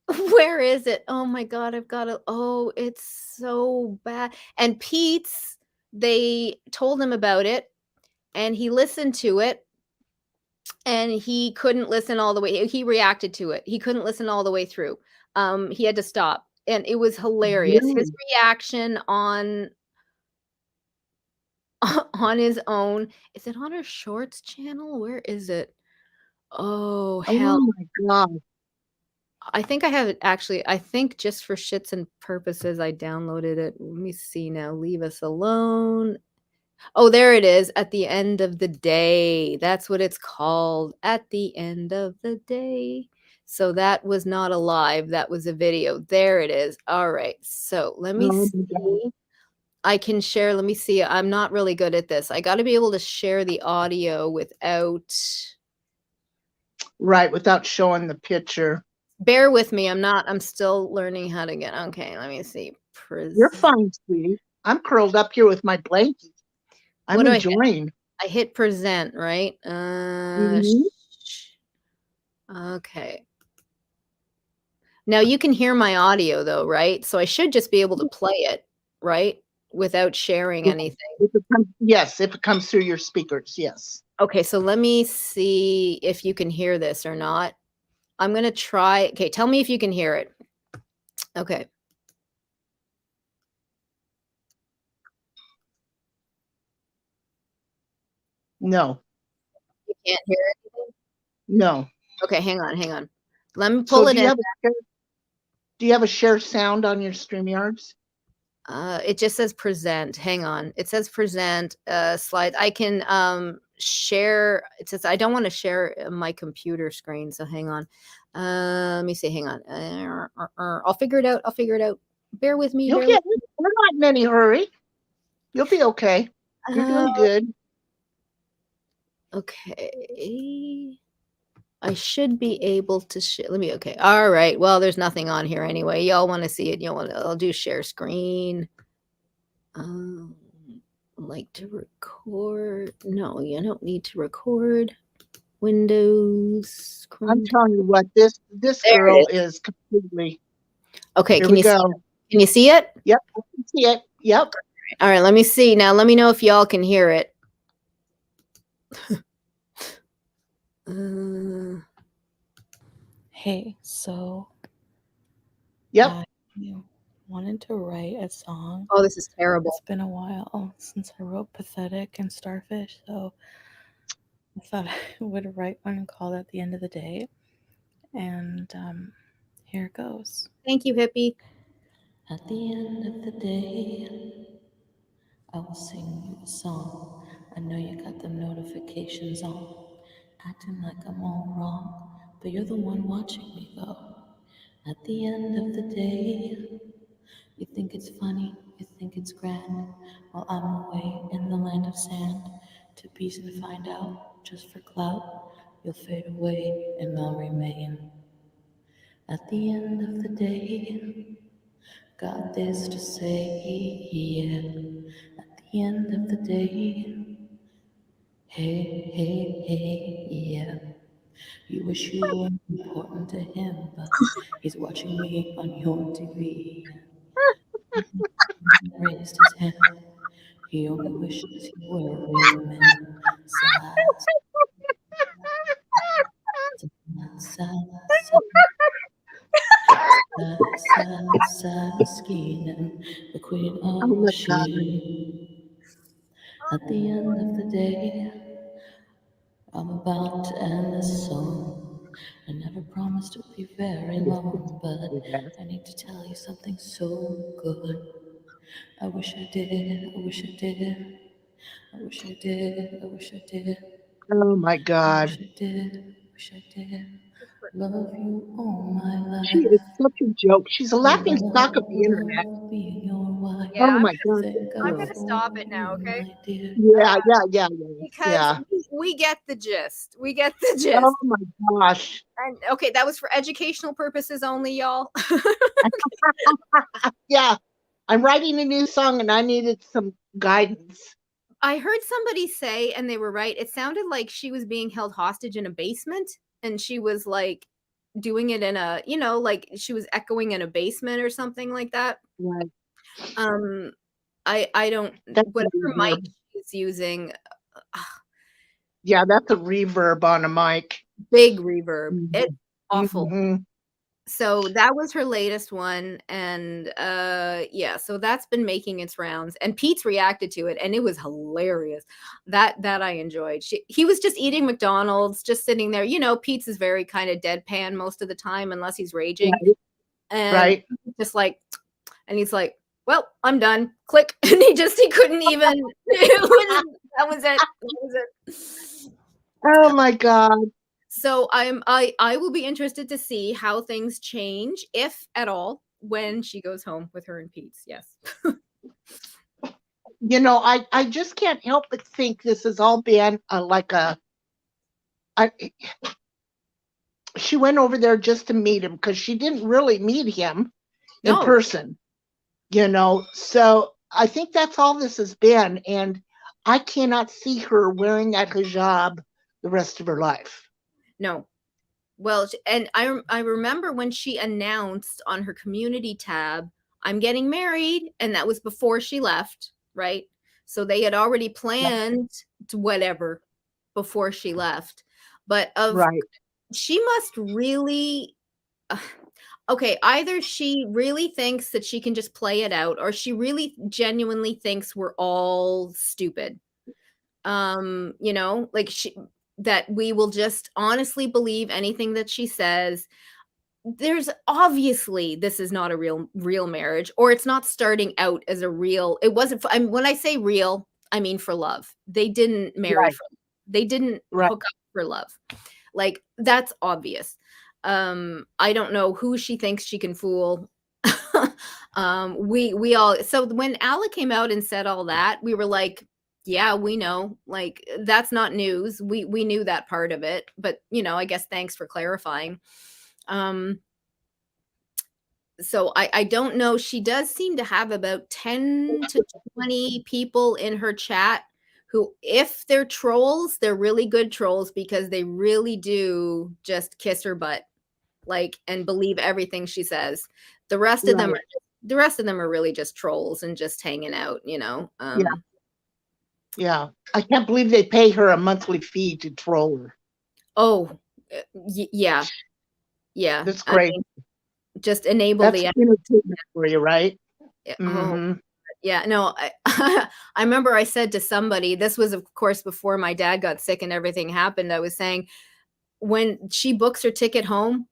Where is it? Oh my God, it's so bad. And Pete's, they told him about it and he listened to it and he couldn't listen all the way. He reacted to it. He couldn't listen all the way through. He had to stop, and it was hilarious. His Really? reaction on on his own. Is it on her shorts channel? Where is it? Oh hell. Oh my God. I think I have it actually. I think just for shits and purposes, I downloaded it. Let me see now. Leave us alone. Oh, there it is. At the end of the day. That's what it's called. At the end of the day. So that was not a live. That was a video. There it is. All right. So let me Oh my God. see. I can share. Let me see. I'm not really good at this. I got to be able to share the audio without. Right, without showing the picture. Bear with me. I'm still learning how to get. Okay, let me see. You're fine, sweetie. I'm curled up here with my blanket. I'm What do enjoying. I hit present, right? Mhm. Okay. Now you can hear my audio though, right? So I should just be able to play it, right? Without sharing Yeah. anything. Yes, if it comes through your speakers, yes. Okay, so let me see if you can hear this or not. I'm going to try. Okay, tell me if you can hear it. Okay. No, You can't hear anything? no. Okay, hang on. Let me So pull it in. do you have a share sound on your StreamYards? It just says present. Hang on. It says present slide. I can share. It says I don't want to share my computer screen, so hang on. Let me see. Hang on. I'll figure it out. Bear with me. You'll Bear get with it. We're not in any hurry. You'll be okay. You're doing good. Okay. I should be able to share. Let me. Okay. All right. Well, there's nothing on here anyway. Y'all want to see it? I'll do share screen. Like to record. No, you don't need to record. Windows. I'm Chrome. telling you what, this There girl it is completely. Okay, Here can we you see go. it? Can you see it? Yep, I can see it. Yep. All right, let me see. Now let me know if y'all can hear it. Hey, so Yep. I wanted to write a song. Oh, this is terrible. It's been a while since I wrote Pathetic and Starfish, so I thought I would write one and call it The End of the Day. And here it goes. Thank you, hippie. At the end of the day, I will sing you a song. I know you got the notifications on, acting like I'm all wrong, but you're the one watching me though. At the end of the day, you think it's funny, you think it's grand, while I'm away in the land of sand. To piece and find out, just for clout, you'll fade away and I'll remain. At the end of the day, got this to say, yeah. At the end of the day, hey, yeah. You wish you were important to him, but he's watching me on your TV. Raised his hand. He only wishes he were a real man. Sad, sad, Skin and the queen Oh of my the God. sheep. At the end of the day, I'm about to end this song. I never promised it would be very long, but I need to tell you something so good. I wish I did, I wish I did, I wish I did, I wish I did. Oh my I God. wish I did love you all my She life. is such a joke. She's a laughing stock of the internet. Love being your wife. Yeah, Oh my God, Thank that I'm God girl. gonna for stop it now, you, okay? my dear. Yeah. Because Yeah. we get the gist. We get the gist. Oh my gosh. And okay, that was for educational purposes only, y'all. Yeah. I'm writing a new song and I needed some guidance. I heard somebody say, and they were right, it sounded like she was being held hostage in a basement and she was like doing it in a, like she was echoing in a basement or something like that. Right. I don't That's whatever really mic weird. she's using. Yeah, that's a reverb on a mic. Big reverb. It's awful. Mhm. So that was her latest one, and yeah, so that's been making its rounds, and Pete's reacted to it, and it was hilarious. That I enjoyed. He was just eating McDonald's, just sitting there. You know, Pete's is very kind of deadpan most of the time, unless he's raging, Right. and Right. just like, and he's like, "Well, I'm done." Click, and he couldn't even. That was it. That was it. Oh my God. So I will be interested to see how things change, if at all, when she goes home with her and Pete's. Yes. You know, I just can't help but think this has all been like a. I, she went over there just to meet him because she didn't really meet him in No. person. You know, so I think that's all this has been, and I cannot see her wearing that hijab the rest of her life. No. Well, and I remember when she announced on her community tab, "I'm getting married," and that was before she left, right? So they had already planned to whatever before she left. But Right. she must really okay, either she really thinks that she can just play it out, or she really genuinely thinks we're all stupid. You know, like that we will just honestly believe anything that she says. There's obviously this is not a real marriage, or it's not starting out as a real. It wasn't I mean, when I say real, I mean for love. They didn't marry Right. they didn't Right. hook up for love. Like, that's obvious. I don't know who she thinks she can fool. We all, so when Alec came out and said all that, we were like, yeah, we know. Like, that's not news. We knew that part of it, but you know, I guess thanks for clarifying. So I don't know. She does seem to have about 10 to 20 people in her chat who, if they're trolls, they're really good trolls, because they really do just kiss her butt, like, and believe everything she says. The rest of them Right. are really just trolls and just hanging out, you know. Yeah. Yeah. I can't believe they pay her a monthly fee to troll her. Oh, yeah. Yeah. That's I great. mean, just enable That's the entertainment for you, right? oh, Mhm. yeah, no, I remember I said to somebody, this was, of course, before my dad got sick and everything happened. I was saying, when she books her ticket home,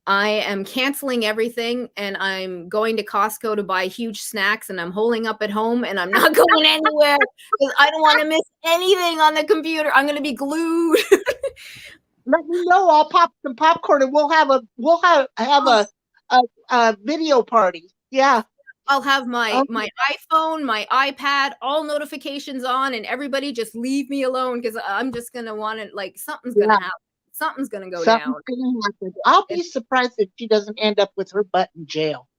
I am canceling everything and I'm going to Costco to buy huge snacks, and I'm holding up at home and I'm not going anywhere because I don't want to miss anything on the computer. I'm going to be glued. Let me know. I'll pop some popcorn and we'll have a video party. Yeah. I'll have my Okay. iPhone, my iPad, all notifications on, and everybody just leave me alone, because I'm just gonna want to, like, something's Yeah. gonna happen. Something's gonna go down. Something's gonna happen. I'll be surprised if she doesn't end up with her butt in jail.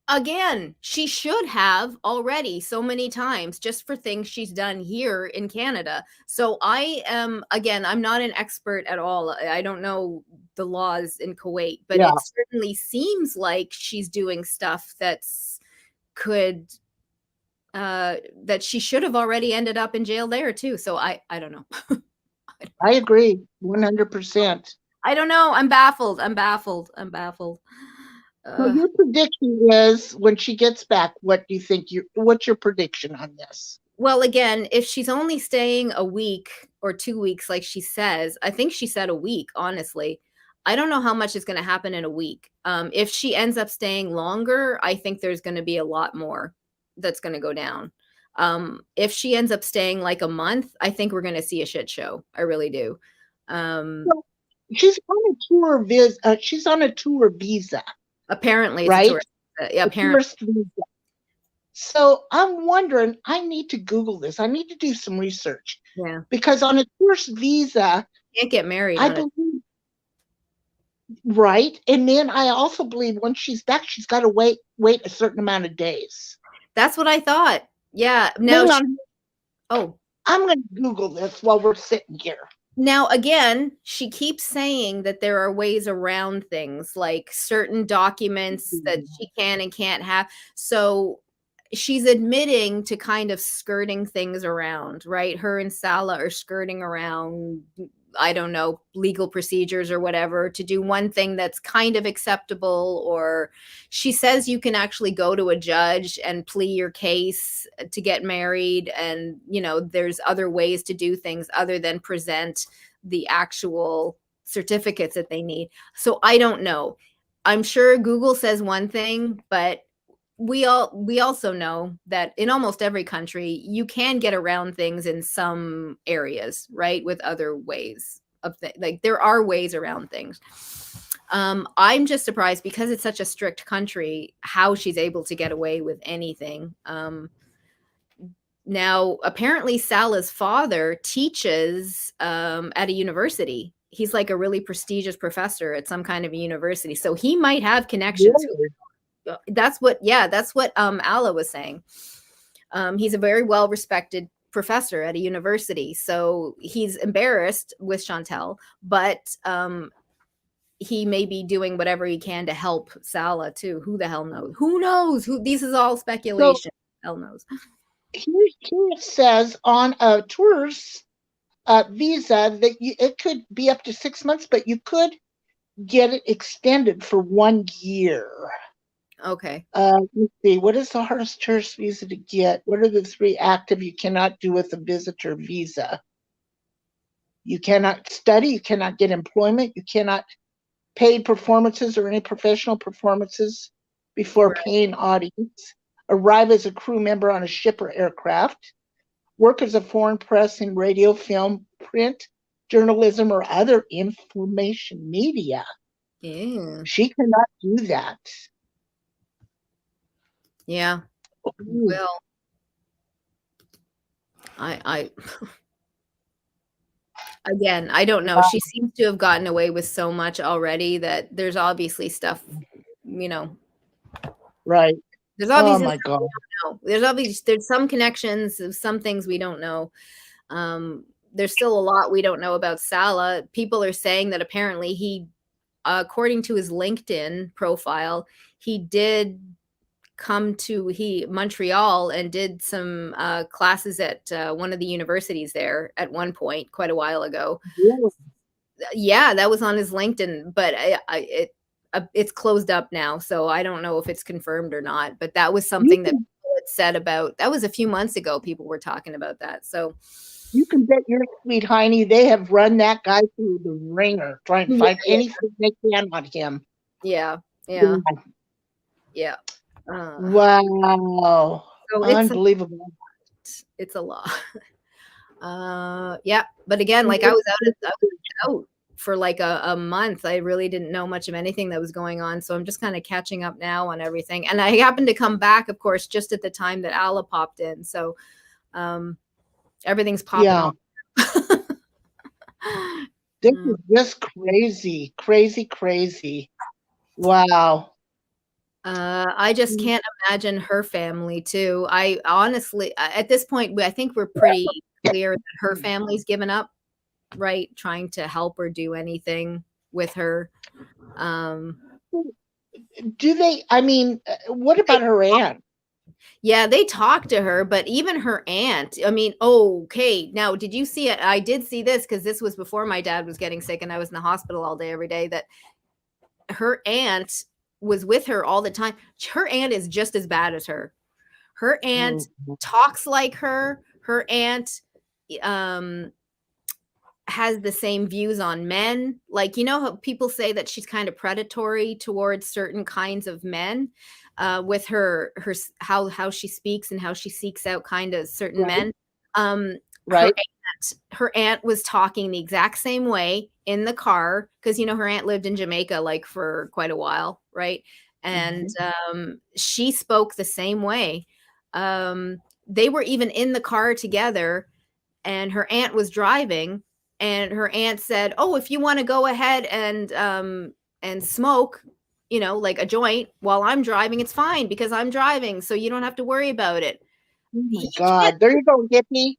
Again, she should have already so many times, just for things she's done here in Canada. So I am, again, I'm not an expert at all. I don't know the laws in Kuwait, but Yeah. it certainly seems like she's doing stuff that's could that she should have already ended up in jail there too. So I don't know. I agree 100%. I don't know. I'm baffled. So your prediction is when she gets back, what do you think what's your prediction on this? Well, again, if she's only staying a week or 2 weeks, like she says, I think she said a week, honestly. I don't know how much is going to happen in a week. If she ends up staying longer, I think there's going to be a lot more that's going to go down. If she ends up staying like a month, I think we're going to see a shit show. I really do. So she's on a tour visa. She's on a tour visa, Apparently, it's right? a tourist. Yeah, A apparently. tourist visa. So I'm wondering, I need to Google this. I need to do some research. Yeah. Because on a tourist visa, Can't get married I on it. believe, right? And then I also believe once she's back, she's got to wait a certain amount of days. That's what I thought. Yeah. Now, I'm going to Google this while we're sitting here. Now, again, she keeps saying that there are ways around things, like certain documents that she can and can't have. So she's admitting to kind of skirting things around, right? Her and Sala are skirting around, I don't know, legal procedures or whatever to do one thing that's kind of acceptable. Or she says you can actually go to a judge and plea your case to get married. And, there's other ways to do things other than present the actual certificates that they need. So I don't know. I'm sure Google says one thing, but we also know that in almost every country you can get around things in some areas, right, with other ways of like there are ways around things. I'm just surprised because it's such a strict country how she's able to get away with anything. Now apparently Sala's father teaches at a university. He's like a really prestigious professor at some kind of a university, so he might have connections. Really? That's what Ala was saying. He's a very well respected professor at a university, so he's embarrassed with Chantel, but he may be doing whatever he can to help Sala too. Who the hell knows? Who knows? This is all speculation. Hell knows. Here it says on a tourist visa that it could be up to 6 months, but you could get it extended for 1 year. Okay. Let's see. What is the hardest tourist visa to get? What are the 3 active you cannot do with a visitor visa? You cannot study. You cannot get employment. You cannot paid performances or any professional performances before paying audience. Arrive as a crew member on a ship or aircraft. Work as a foreign press in radio, film, print, journalism, or other information media. Yeah. She cannot do that. Yeah. Well, I again, I don't know. She seems to have gotten away with so much already that there's obviously stuff, Right. There's obviously oh my God. There's some connections of some things we don't know. There's still a lot we don't know about Sala. People are saying that apparently he, according to his LinkedIn profile, he did come to Montreal and did some classes at one of the universities there at one point quite a while ago. Yeah, that was on his LinkedIn, but it's closed up now, so I don't know if it's confirmed or not. But that was something that people had said about. That was a few months ago. People were talking about that. So you can bet your sweet hiney they have run that guy through the ringer trying to find anything they can on him. Yeah. Wow. So unbelievable. It's a lot. Yeah, but again, like I was out for like a month. I really didn't know much of anything that was going on, so I'm just kind of catching up now on everything. And I happened to come back, of course, just at the time that Ala popped in, so everything's popping off. This is just crazy. Wow. I just can't imagine her family too. I honestly, at this point, I think we're pretty clear that her family's given up, right? Trying to help or do anything with her. Do they? I mean, what about her aunt? Yeah, they talked to her, but even her aunt, I mean, okay. Now, did you see it? I did see this because this was before my dad was getting sick and I was in the hospital all day, every day, that her aunt was with her all the time. Her aunt is just as bad as her. Her aunt talks like her. Her aunt has the same views on men. Like, how people say that she's kind of predatory towards certain kinds of men, with her how she speaks and how she seeks out kind of certain men. Right. Her aunt was talking the exact same way in the car because her aunt lived in Jamaica like for quite a while, right? And she spoke the same way. They were even in the car together, and her aunt was driving, and her aunt said, "Oh, if you want to go ahead and smoke, like a joint while I'm driving, it's fine because I'm driving, so you don't have to worry about it." Oh my God! There you go, hippie.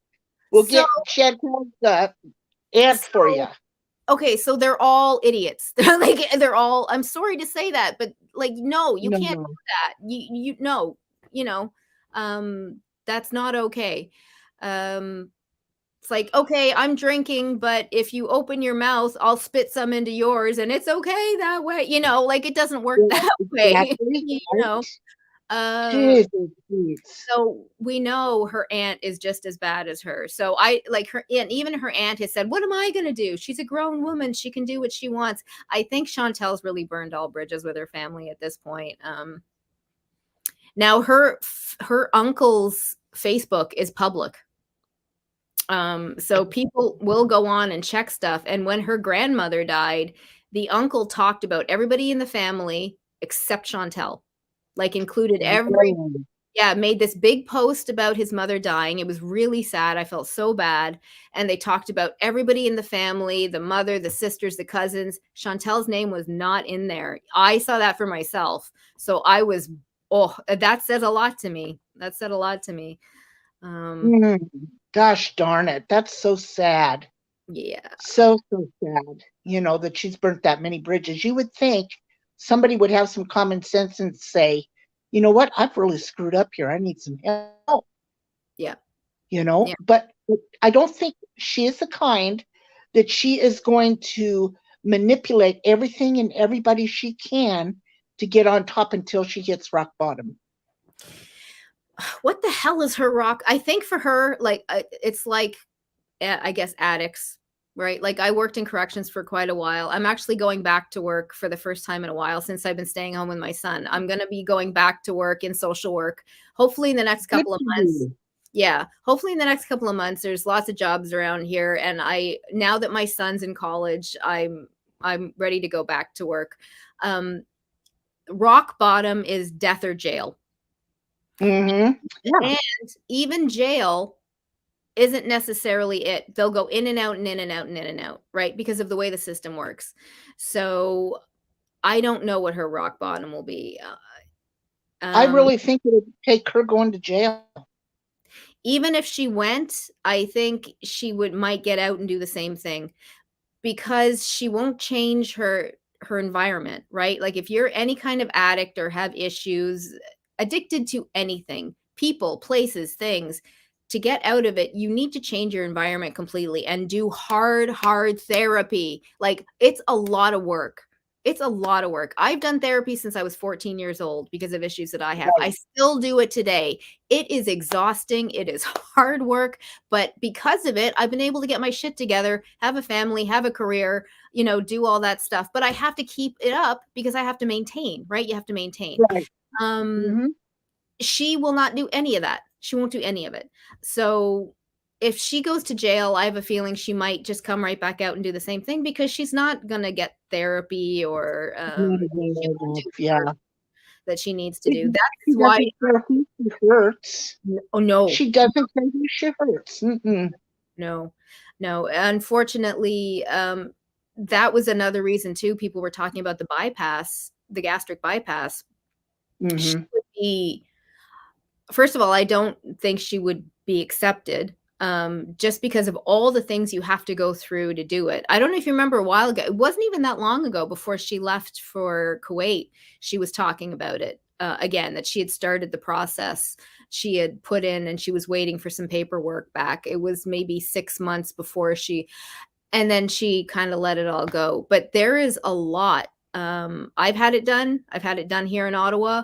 We'll get Chantel's aunt for you. Okay, so they're all idiots. They're all. I'm sorry to say that, but no, you can't do that. You know. That's not okay. It's like, okay, I'm drinking, but if you open your mouth, I'll spit some into yours, and it's okay that way. Like it doesn't work Yeah, that way. exactly. You Right? know. Uh, Jesus, Pete. so we know her aunt is just as bad as her. So I like her, and even her aunt has said, "What am I going to do? She's a grown woman. She can do what she wants." I think Chantel's really burned all bridges with her family at this point. Now her uncle's Facebook is public. So people will go on and check stuff. And when her grandmother died, the uncle talked about everybody in the family except Chantel, like included every, Really? yeah, made this big post about his mother dying. It was really sad. I felt so bad. And they talked about everybody in the family, the mother, the sisters, the cousins. Chantel's name was not in there. I saw that for myself. So I was, oh, that said a lot to me. That said a lot to me. Mm, gosh darn it. That's so sad. Yeah. So sad, that she's burnt that many bridges. You would think somebody would have some common sense and say, you know what? I've really screwed up here. I need some help, Yeah. Yeah. But I don't think she is the kind that she is going to manipulate everything and everybody she can to get on top until she hits rock bottom. What the hell is her rock? I think for her, like, it's like, I guess, addicts, right? Like, I worked in corrections for quite a while. I'm actually going back to work for the first time in a while since I've been staying home with my son. I'm going to be going back to work in social work, hopefully in the next Good couple of for months. you. Yeah, hopefully in the next couple of months. There's lots of jobs around here, and now that my son's in college, I'm ready to go back to work. Rock bottom is death or jail. Yeah. And even jail isn't necessarily it. They'll go in and out and in and out and in and out, right? Because of the way the system works. So I don't know what her rock bottom will be. I really think it would take her going to jail. Even if she went, I think she might get out and do the same thing, because she won't change her environment, right? Like if you're any kind of addict or have issues, addicted to anything, people, places, things, to get out of it, you need to change your environment completely and do hard therapy. Like it's a lot of work. It's a lot of work. I've done therapy since I was 14 years old because of issues that I have. Right. I still do it today. It is exhausting. It is hard work, but because of it, I've been able to get my shit together, have a family, have a career, do all that stuff. But I have to keep it up because I have to maintain, right? You have to maintain. Right. She will not do any of that. She won't do any of it. So if she goes to jail, I have a feeling she might just come right back out and do the same thing because she's not going to get therapy or Yeah. that she needs to do. She That's why. doesn't care who she hurts. Oh, no. She doesn't care who she hurts. No. Unfortunately, that was another reason too. People were talking about the bypass, the gastric bypass. She would be, first of all, I don't think she would be accepted, just because of all the things you have to go through to do it. I don't know if you remember a while ago, it wasn't even that long ago before she left for Kuwait. She was talking about it again, that she had started the process. She had put in and she was waiting for some paperwork back. It was maybe 6 months before and then she kind of let it all go. But there is a lot. I've had it done. I've had it done here in Ottawa.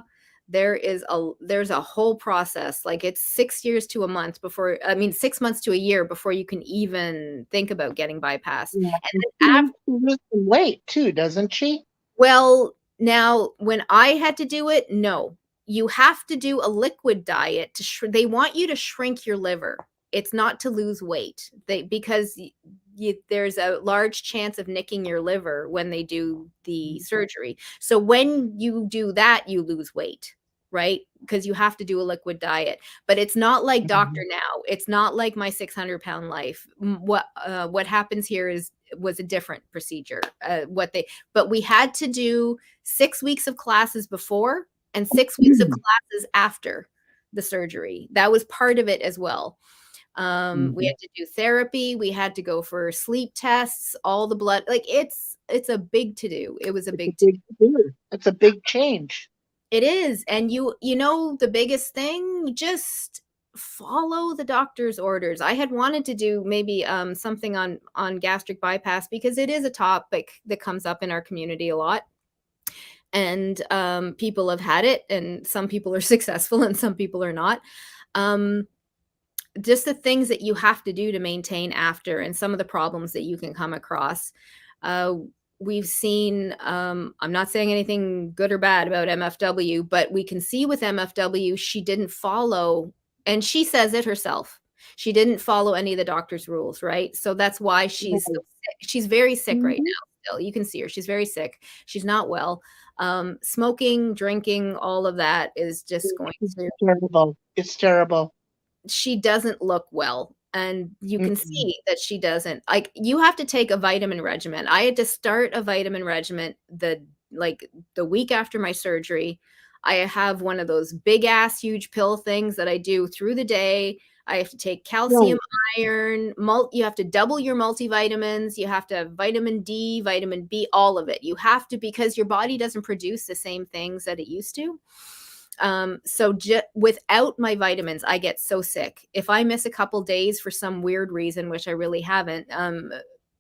There's a whole process. Like it's 6 years to a month 6 months to a year before you can even think about getting bypassed. Yeah. And She needs to lose some weight too, doesn't she? well, now when I had to do it, no, you have to do a liquid diet they want you to shrink your liver. It's not to lose weight. Because there's a large chance of nicking your liver when they do the surgery. So when you do that, you lose weight, right? Because you have to do a liquid diet. But it's not like Dr. Now. It's not like my 600-pound life. What happens here was a different procedure. But we had to do 6 weeks of classes before and 6 weeks of classes after the surgery. That was part of it as well. We had to do therapy. We had to go for sleep tests, all the blood. Like it's a big to do. It was a big to do. It's a big change. It is. And you know, the biggest thing, just follow the doctor's orders. I had wanted to do maybe something on gastric bypass because it is a topic that comes up in our community a lot. And people have had it, and some people are successful and some people are not. Um, just the things that you have to do to maintain after, and some of the problems that you can come across. Uh, we've seen, I'm not saying anything good or bad about MFW, but we can see with MFW, she didn't follow, and she says it herself. She didn't follow any of the doctor's rules, right? So that's why she's so Right. sick. She's very sick right Mhm. now. Still, you can see her. She's very sick. She's not well. Smoking, drinking, all of that is just going It's to, terrible. It's terrible. she doesn't look well, and you can Mm-mm. see that she doesn't. Like, you have to take a vitamin regimen. I had to start a vitamin regimen the week after my surgery. I have one of those big ass huge pill things that I do through the day. I have to take calcium, Right. iron, you have to double your multivitamins, you have to have vitamin D, vitamin B, all of it. You have to, because your body doesn't produce the same things that it used to. So without my vitamins, I get so sick. If I miss a couple days for some weird reason, which I really haven't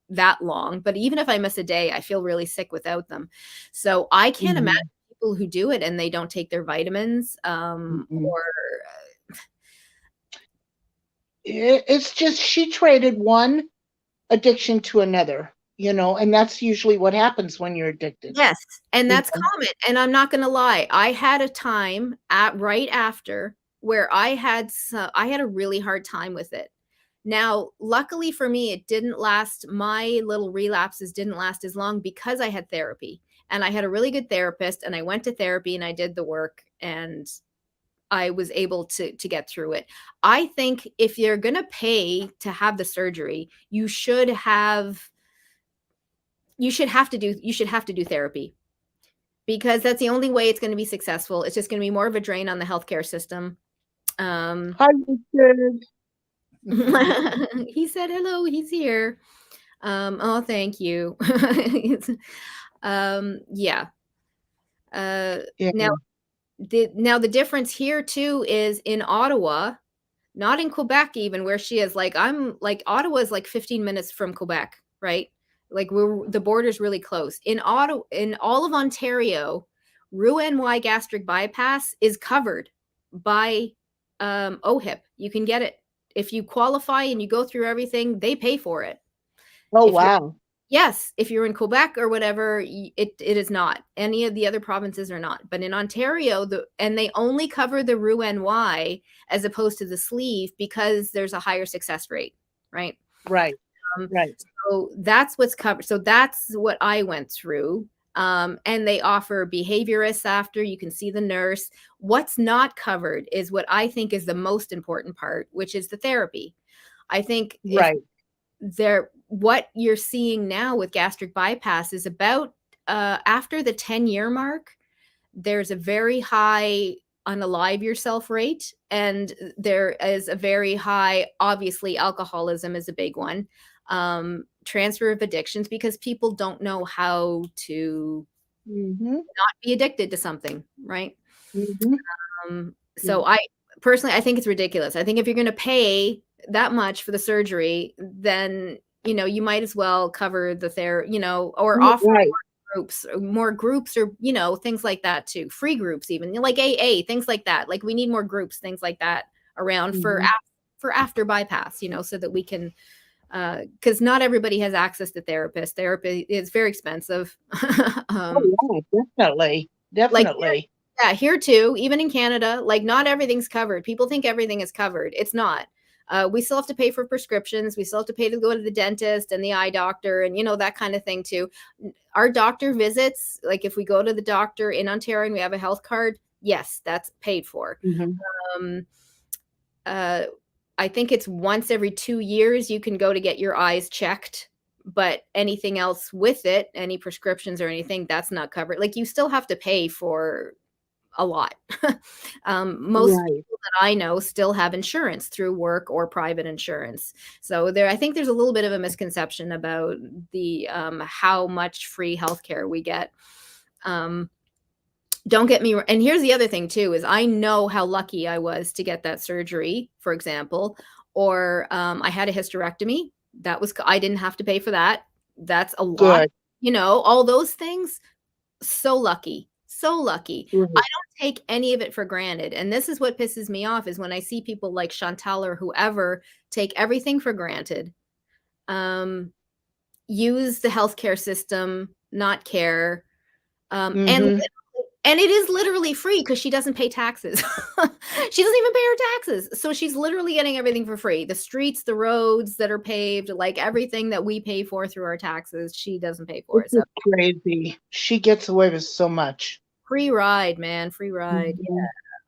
that long, but even if I miss a day, I feel really sick without them. So I can't imagine Mhm. people who do it and they don't take their vitamins, Mm-mm. or It's just she traded one addiction to another, and that's usually what happens when you're addicted. yes, and You that's know? common. And I'm not going to lie, I had a time right after where I had a really hard time with it. Now, luckily for me, it didn't last. My little relapses didn't last as long because I had therapy, and I had a really good therapist, and I went to therapy and I did the work, and I was able to get through it. I think if you're going to pay to have the surgery, you should have to do therapy, because that's the only way it's going to be successful. It's just going to be more of a drain on the healthcare system. Hi, Richard. He said hello, he's here. Oh, thank you. Yeah. Yeah. Now the difference here too is in Ottawa, not in Quebec even, where she is. Like, I'm like, Ottawa is like 15 minutes from Quebec, right? Like, the border's really close. In Ottawa, in all of Ontario, Roux-en-Y gastric bypass is covered by OHIP. You can get it. If you qualify and you go through everything, they pay for it. Oh, If you're wow. Yes, if you're in Quebec or whatever, it is not. Any of the other provinces are not. But in Ontario, and they only cover the Roux-en-Y as opposed to the sleeve because there's a higher success rate, right? Right. Um, Right. so that's what's covered. So that's what I went through. And they offer behaviorists after. You can see the nurse. What's not covered is what I think is the most important part, which is the therapy. I think if Right. what you're seeing now with gastric bypass is about after the 10-year mark, there's a very high unalive yourself rate, and there is a very high, obviously alcoholism is a big one, transfer of addictions, because people don't know how to Mm-hmm. not be addicted to something, right? Mm-hmm. So I personally, I think it's ridiculous. I think if you're going to pay that much for the surgery, then, you might as well cover the or offer Right. more groups, or, things like that too. Free groups, even like AA, things like that. Like, we need more groups, things like that around for Mm-hmm. after bypass, so that we can, because not everybody has access to therapists. Therapy is very expensive. um, Oh, yeah, definitely. like Definitely. Yeah, here too, even in Canada, like, not everything's covered. People think everything is covered. It's not. We still have to pay for prescriptions. We still have to pay to go to the dentist and the eye doctor, and, that kind of thing too. Our doctor visits, like, if we go to the doctor in Ontario and we have a health card, yes, that's paid for. Mm-hmm. Um, uh, I think it's once every 2 years you can go to get your eyes checked, but anything else with it, any prescriptions or anything, that's not covered. Like, you still have to pay for a lot. Most Right. people that I know still have insurance through work or private insurance. So I think there's a little bit of a misconception about the how much free healthcare we get. don't get me wrong. And here's the other thing too, is I know how lucky I was to get that surgery, for example, or I had a hysterectomy. I didn't have to pay for that. That's a lot, Good. all those things. So lucky. So lucky. I Good. don't take any of it for granted. And this is what pisses me off is when I see people like Chantal or whoever take everything for granted. Use the healthcare system, not care. Mhm. And it is literally free because she doesn't pay taxes. She doesn't even pay her taxes. So she's literally getting everything for free. The streets, the roads that are paved, like everything that we pay for through our taxes, she doesn't pay for. It's So just crazy. She gets away with so much. free ride, man. Free ride.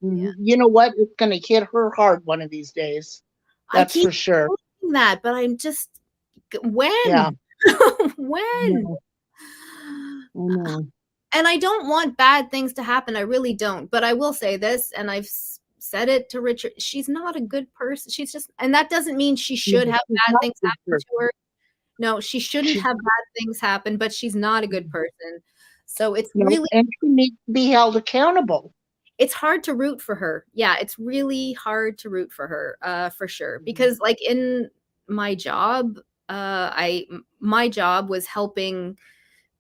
Mhm. Yeah. You know what? It's going to hit her hard one of these days. I That's keep for sure. thinking that, but I'm just when? Yeah. When? I know. And I don't want bad things to happen. I really don't. But I will say this, and I've said it to Richard. She's not a good person. She's just, and that doesn't mean she should have She's bad not things a good happen to her. No, she shouldn't She's have bad things happen, but she's not a good person. So it's no, really, and she needs to be held accountable. it's hard to root for her. Yeah, it's really hard to root for her, for sure. Because like in my job, my job was helping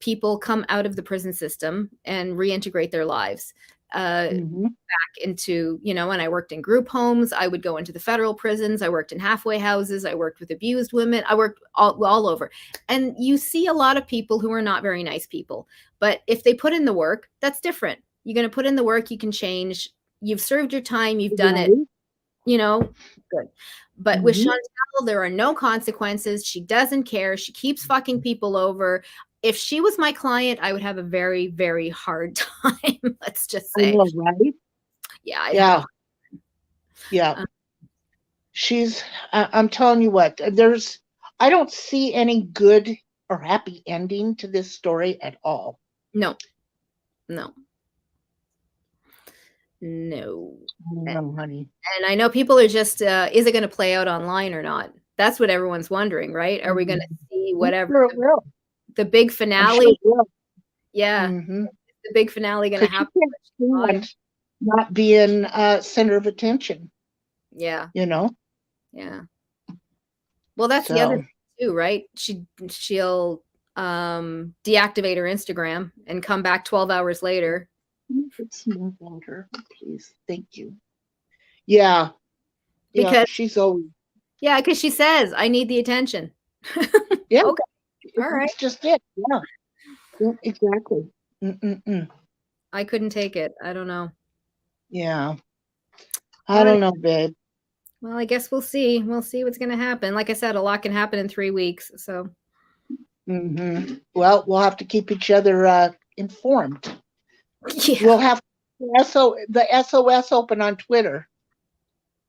people come out of the prison system and reintegrate their lives Mhm. back into, when I worked in group homes, I would go into the federal prisons. I worked in halfway houses. I worked with abused women. I worked all over. And you see a lot of people who are not very nice people. But if they put in the work, that's different. You're going to put in the work. You can change. You've served your time. You've done it. Good. But with Mhm. Chantal, there are no consequences. She doesn't care. She keeps fucking people over. If she was my client, I would have a very, very hard time. Let's just I say. know, right? Yeah, I'd have a Yeah. hard Yeah. time. I'm telling you what, I don't see any good or happy ending to this story at all. No. No. No. No, honey. And I know people are just, is it going to play out online or not? That's what everyone's wondering, right? Are we going to see I'm whatever sure it will. the big I'm finale? sure it will. Yeah. Mhm. The big finale going to 'Cause you happen? can't stand not being center of attention, Yeah. you know? Yeah. Well, that's the other So thing too, right? She'll deactivate her Instagram and come back 12 hours later. get some more water, please. Thank you. Yeah. Yeah, Because she's always because she says, I need the attention. yeah. Okay. All right. That's just it. Yeah. Yeah, exactly. Mm-mm-mm. I couldn't take it. I don't know. Yeah. I Well, don't know, babe. Well, I guess we'll see. We'll see what's going to happen. Like I said, a lot can happen in 3 weeks. So Well, we'll have to keep each other informed. yeah, We'll have the SOS open on Twitter.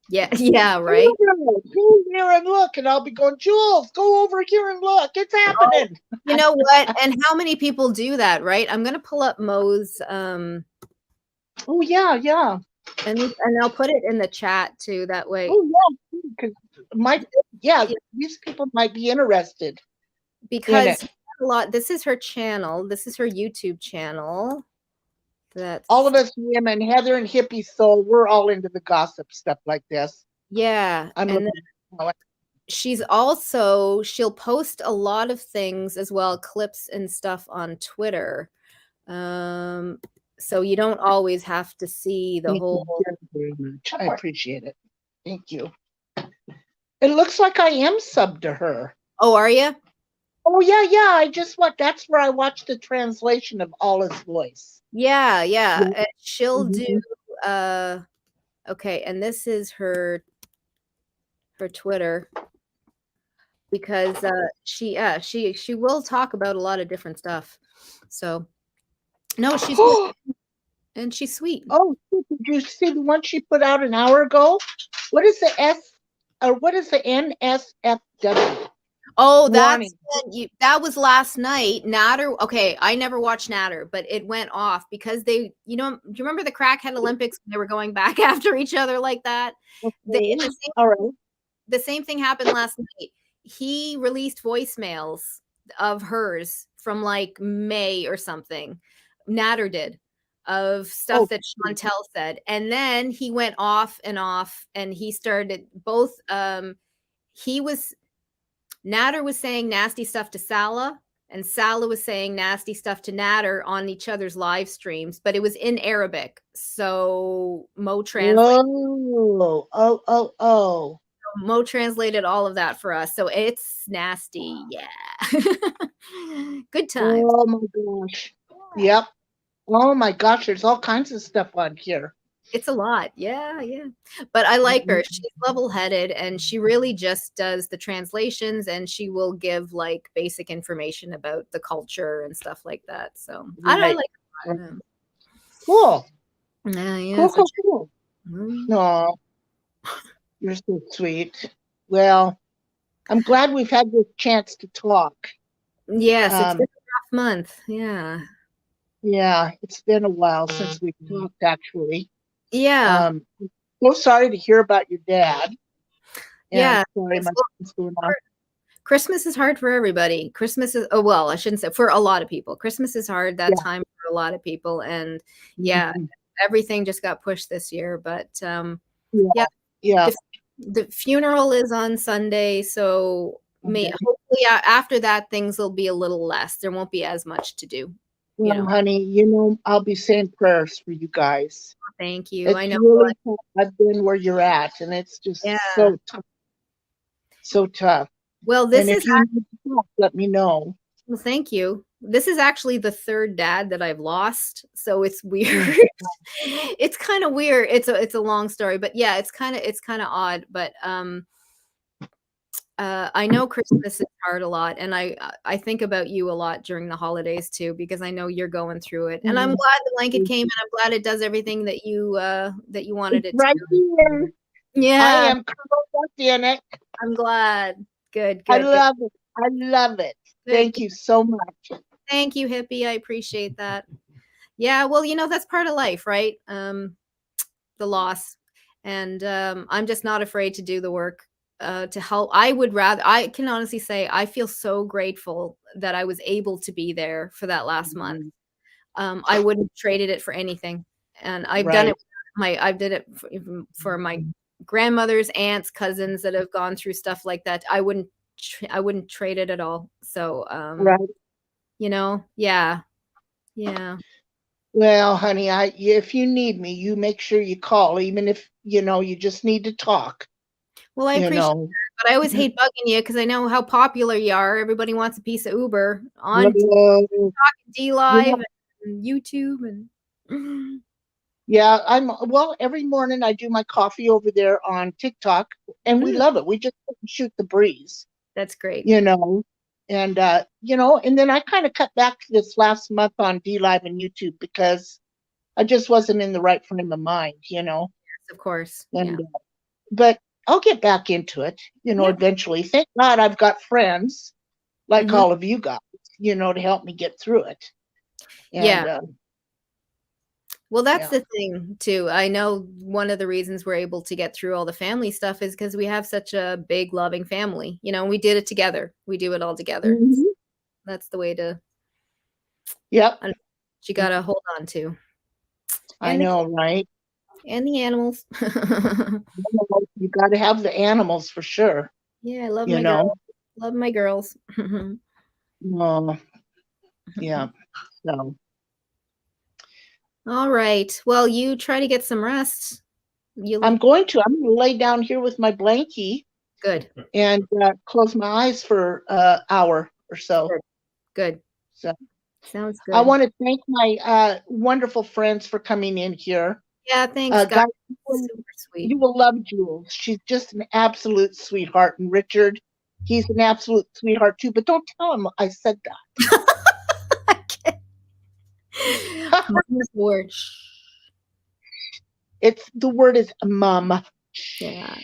yeah, right. Go here and look, and I'll be going, Jules, go over here and look. It's happening. You know what? And how many people do that, right? I'm going to pull up Mo's Oh yeah, yeah. and I'll put it in the chat too. That way, Oh yeah, because these people might be interested. because a lot. This is her channel. This is her YouTube channel. That's All of us women, Heather and Hippie Soul, we're all into the gossip stuff like this. yeah. I'm And she'll post a lot of things as well, clips and stuff on Twitter. So you don't always have to see the whole. Thank you very much. I appreciate it. Thank you. It looks like I am subbed to her. Oh, are you? Oh yeah. That's where I watched the translation of Allah's voice. Yeah. Yeah. And she'll do okay, and this is her Twitter, because she will talk about a lot of different stuff. So no, she's good. And she's sweet. Oh, did you see the one she put out an hour ago? What is the NSFW? Oh, that was last night. Natter. Okay, I never watched Natter, but it went off because do you remember the Crackhead Olympics when they were going back after each other like that? Okay. All right. The same thing happened last night. He released voicemails of hers from like May or something. Natter did. of stuff Oh, that Chantel said. And then he went off, and he started both Natter was saying nasty stuff to Salah, and Salah was saying nasty stuff to Natter on each other's live streams, but it was in Arabic. So Mo translated oh. Mo translated all of that for us. So it's nasty. Yeah. Good times. Oh my gosh. Yep. Oh my gosh, there's all kinds of stuff on here. It's a lot. Yeah, yeah. But I like her. She's level-headed, and she really just does the translations, and she will give like basic information about the culture and stuff like that. So I Right. like her. Right. Cool. Yeah. Cool. No, you're so sweet. Well, I'm glad we've had this chance to talk. Yes, it's been a rough month. Yeah. Yeah, it's been a while since we've talked, actually. Yeah. I'm so sorry to hear about your dad. Yeah. Sorry, my son's going on. Christmas is hard for everybody. Christmas is, well, I shouldn't say for a lot of people. Christmas is hard that time for a lot of people. And everything just got pushed this year. But the funeral is on Sunday. So hopefully after that, things will be a little less. There won't be as much to do. Well, honey, I'll be saying prayers for you guys. Thank you. It's I know. Really tough. I've been where you're at, and it's just so tough. So tough. Well, this and if you need to talk, let me know. Well, thank you. This is actually the third dad that I've lost, so it's weird. It's kind of weird. It's a long story, but yeah, it's kind of odd. But I know Christmas is hard a lot, and I think about you a lot during the holidays too, because I know you're going through it. And I'm glad the blanket came, and I'm glad it does everything that you wanted it right to. Here. Yeah, I am curled up in it. I'm glad. Good. I love it. I love it. Thank you so much. Thank you, Hippie. I appreciate that. Yeah, well, that's part of life, right? The loss. And I'm just not afraid to do the work to help. I can honestly say I feel so grateful that I was able to be there for that last month. I wouldn't have traded it for anything. And I've done it. I did it for my grandmother's aunts, cousins that have gone through stuff like that. I wouldn't trade it at all. So, yeah. Well, honey, if you need me, you make sure you call, even if, you just need to talk. Well, I appreciate that, but I always hate bugging you because I know how popular you are. Everybody wants a piece of Uber on D Live and YouTube and yeah, every morning I do my coffee over there on TikTok, and we love it. We just shoot the breeze. That's great. And and then I kind of cut back this last month on D Live and YouTube because I just wasn't in the right frame of mind, Yes, of course. And but I'll get back into it, eventually. Thank God I've got friends like all of you guys, to help me get through it. And, well, that's the thing too. I know one of the reasons we're able to get through all the family stuff is because we have such a big, loving family. We did it together. We do it all together. So that's the way to. Yep. You got to hold on to. I know, right? And the animals. You got to have the animals for sure. Yeah, I love my girls. Love my girls. Oh, yeah. So. All right. Well, you try to get some rest. I'm going to lay down here with my blankie. Good. And close my eyes for an hour or so. Good. So sounds good. I want to thank my wonderful friends for coming in here. Yeah, thanks, guys. Super sweet. You will love Jules. She's just an absolute sweetheart. And Richard, he's an absolute sweetheart too. But don't tell him I said that. Word. The word is mum. Yeah,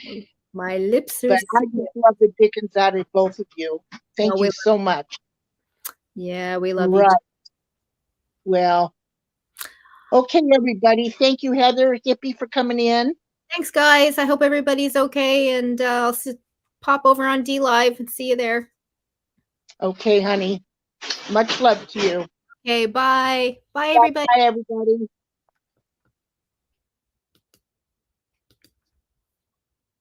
my lips are. But I just love the dickens out of both of you. Thank you so much. Yeah, we love you. Well, okay, everybody. Thank you, Heather, Hippie, for coming in. Thanks, guys. I hope everybody's okay, and I'll pop over on D Live and see you there. Okay, honey. Much love to you. Okay, bye. Bye, everybody. Bye, everybody.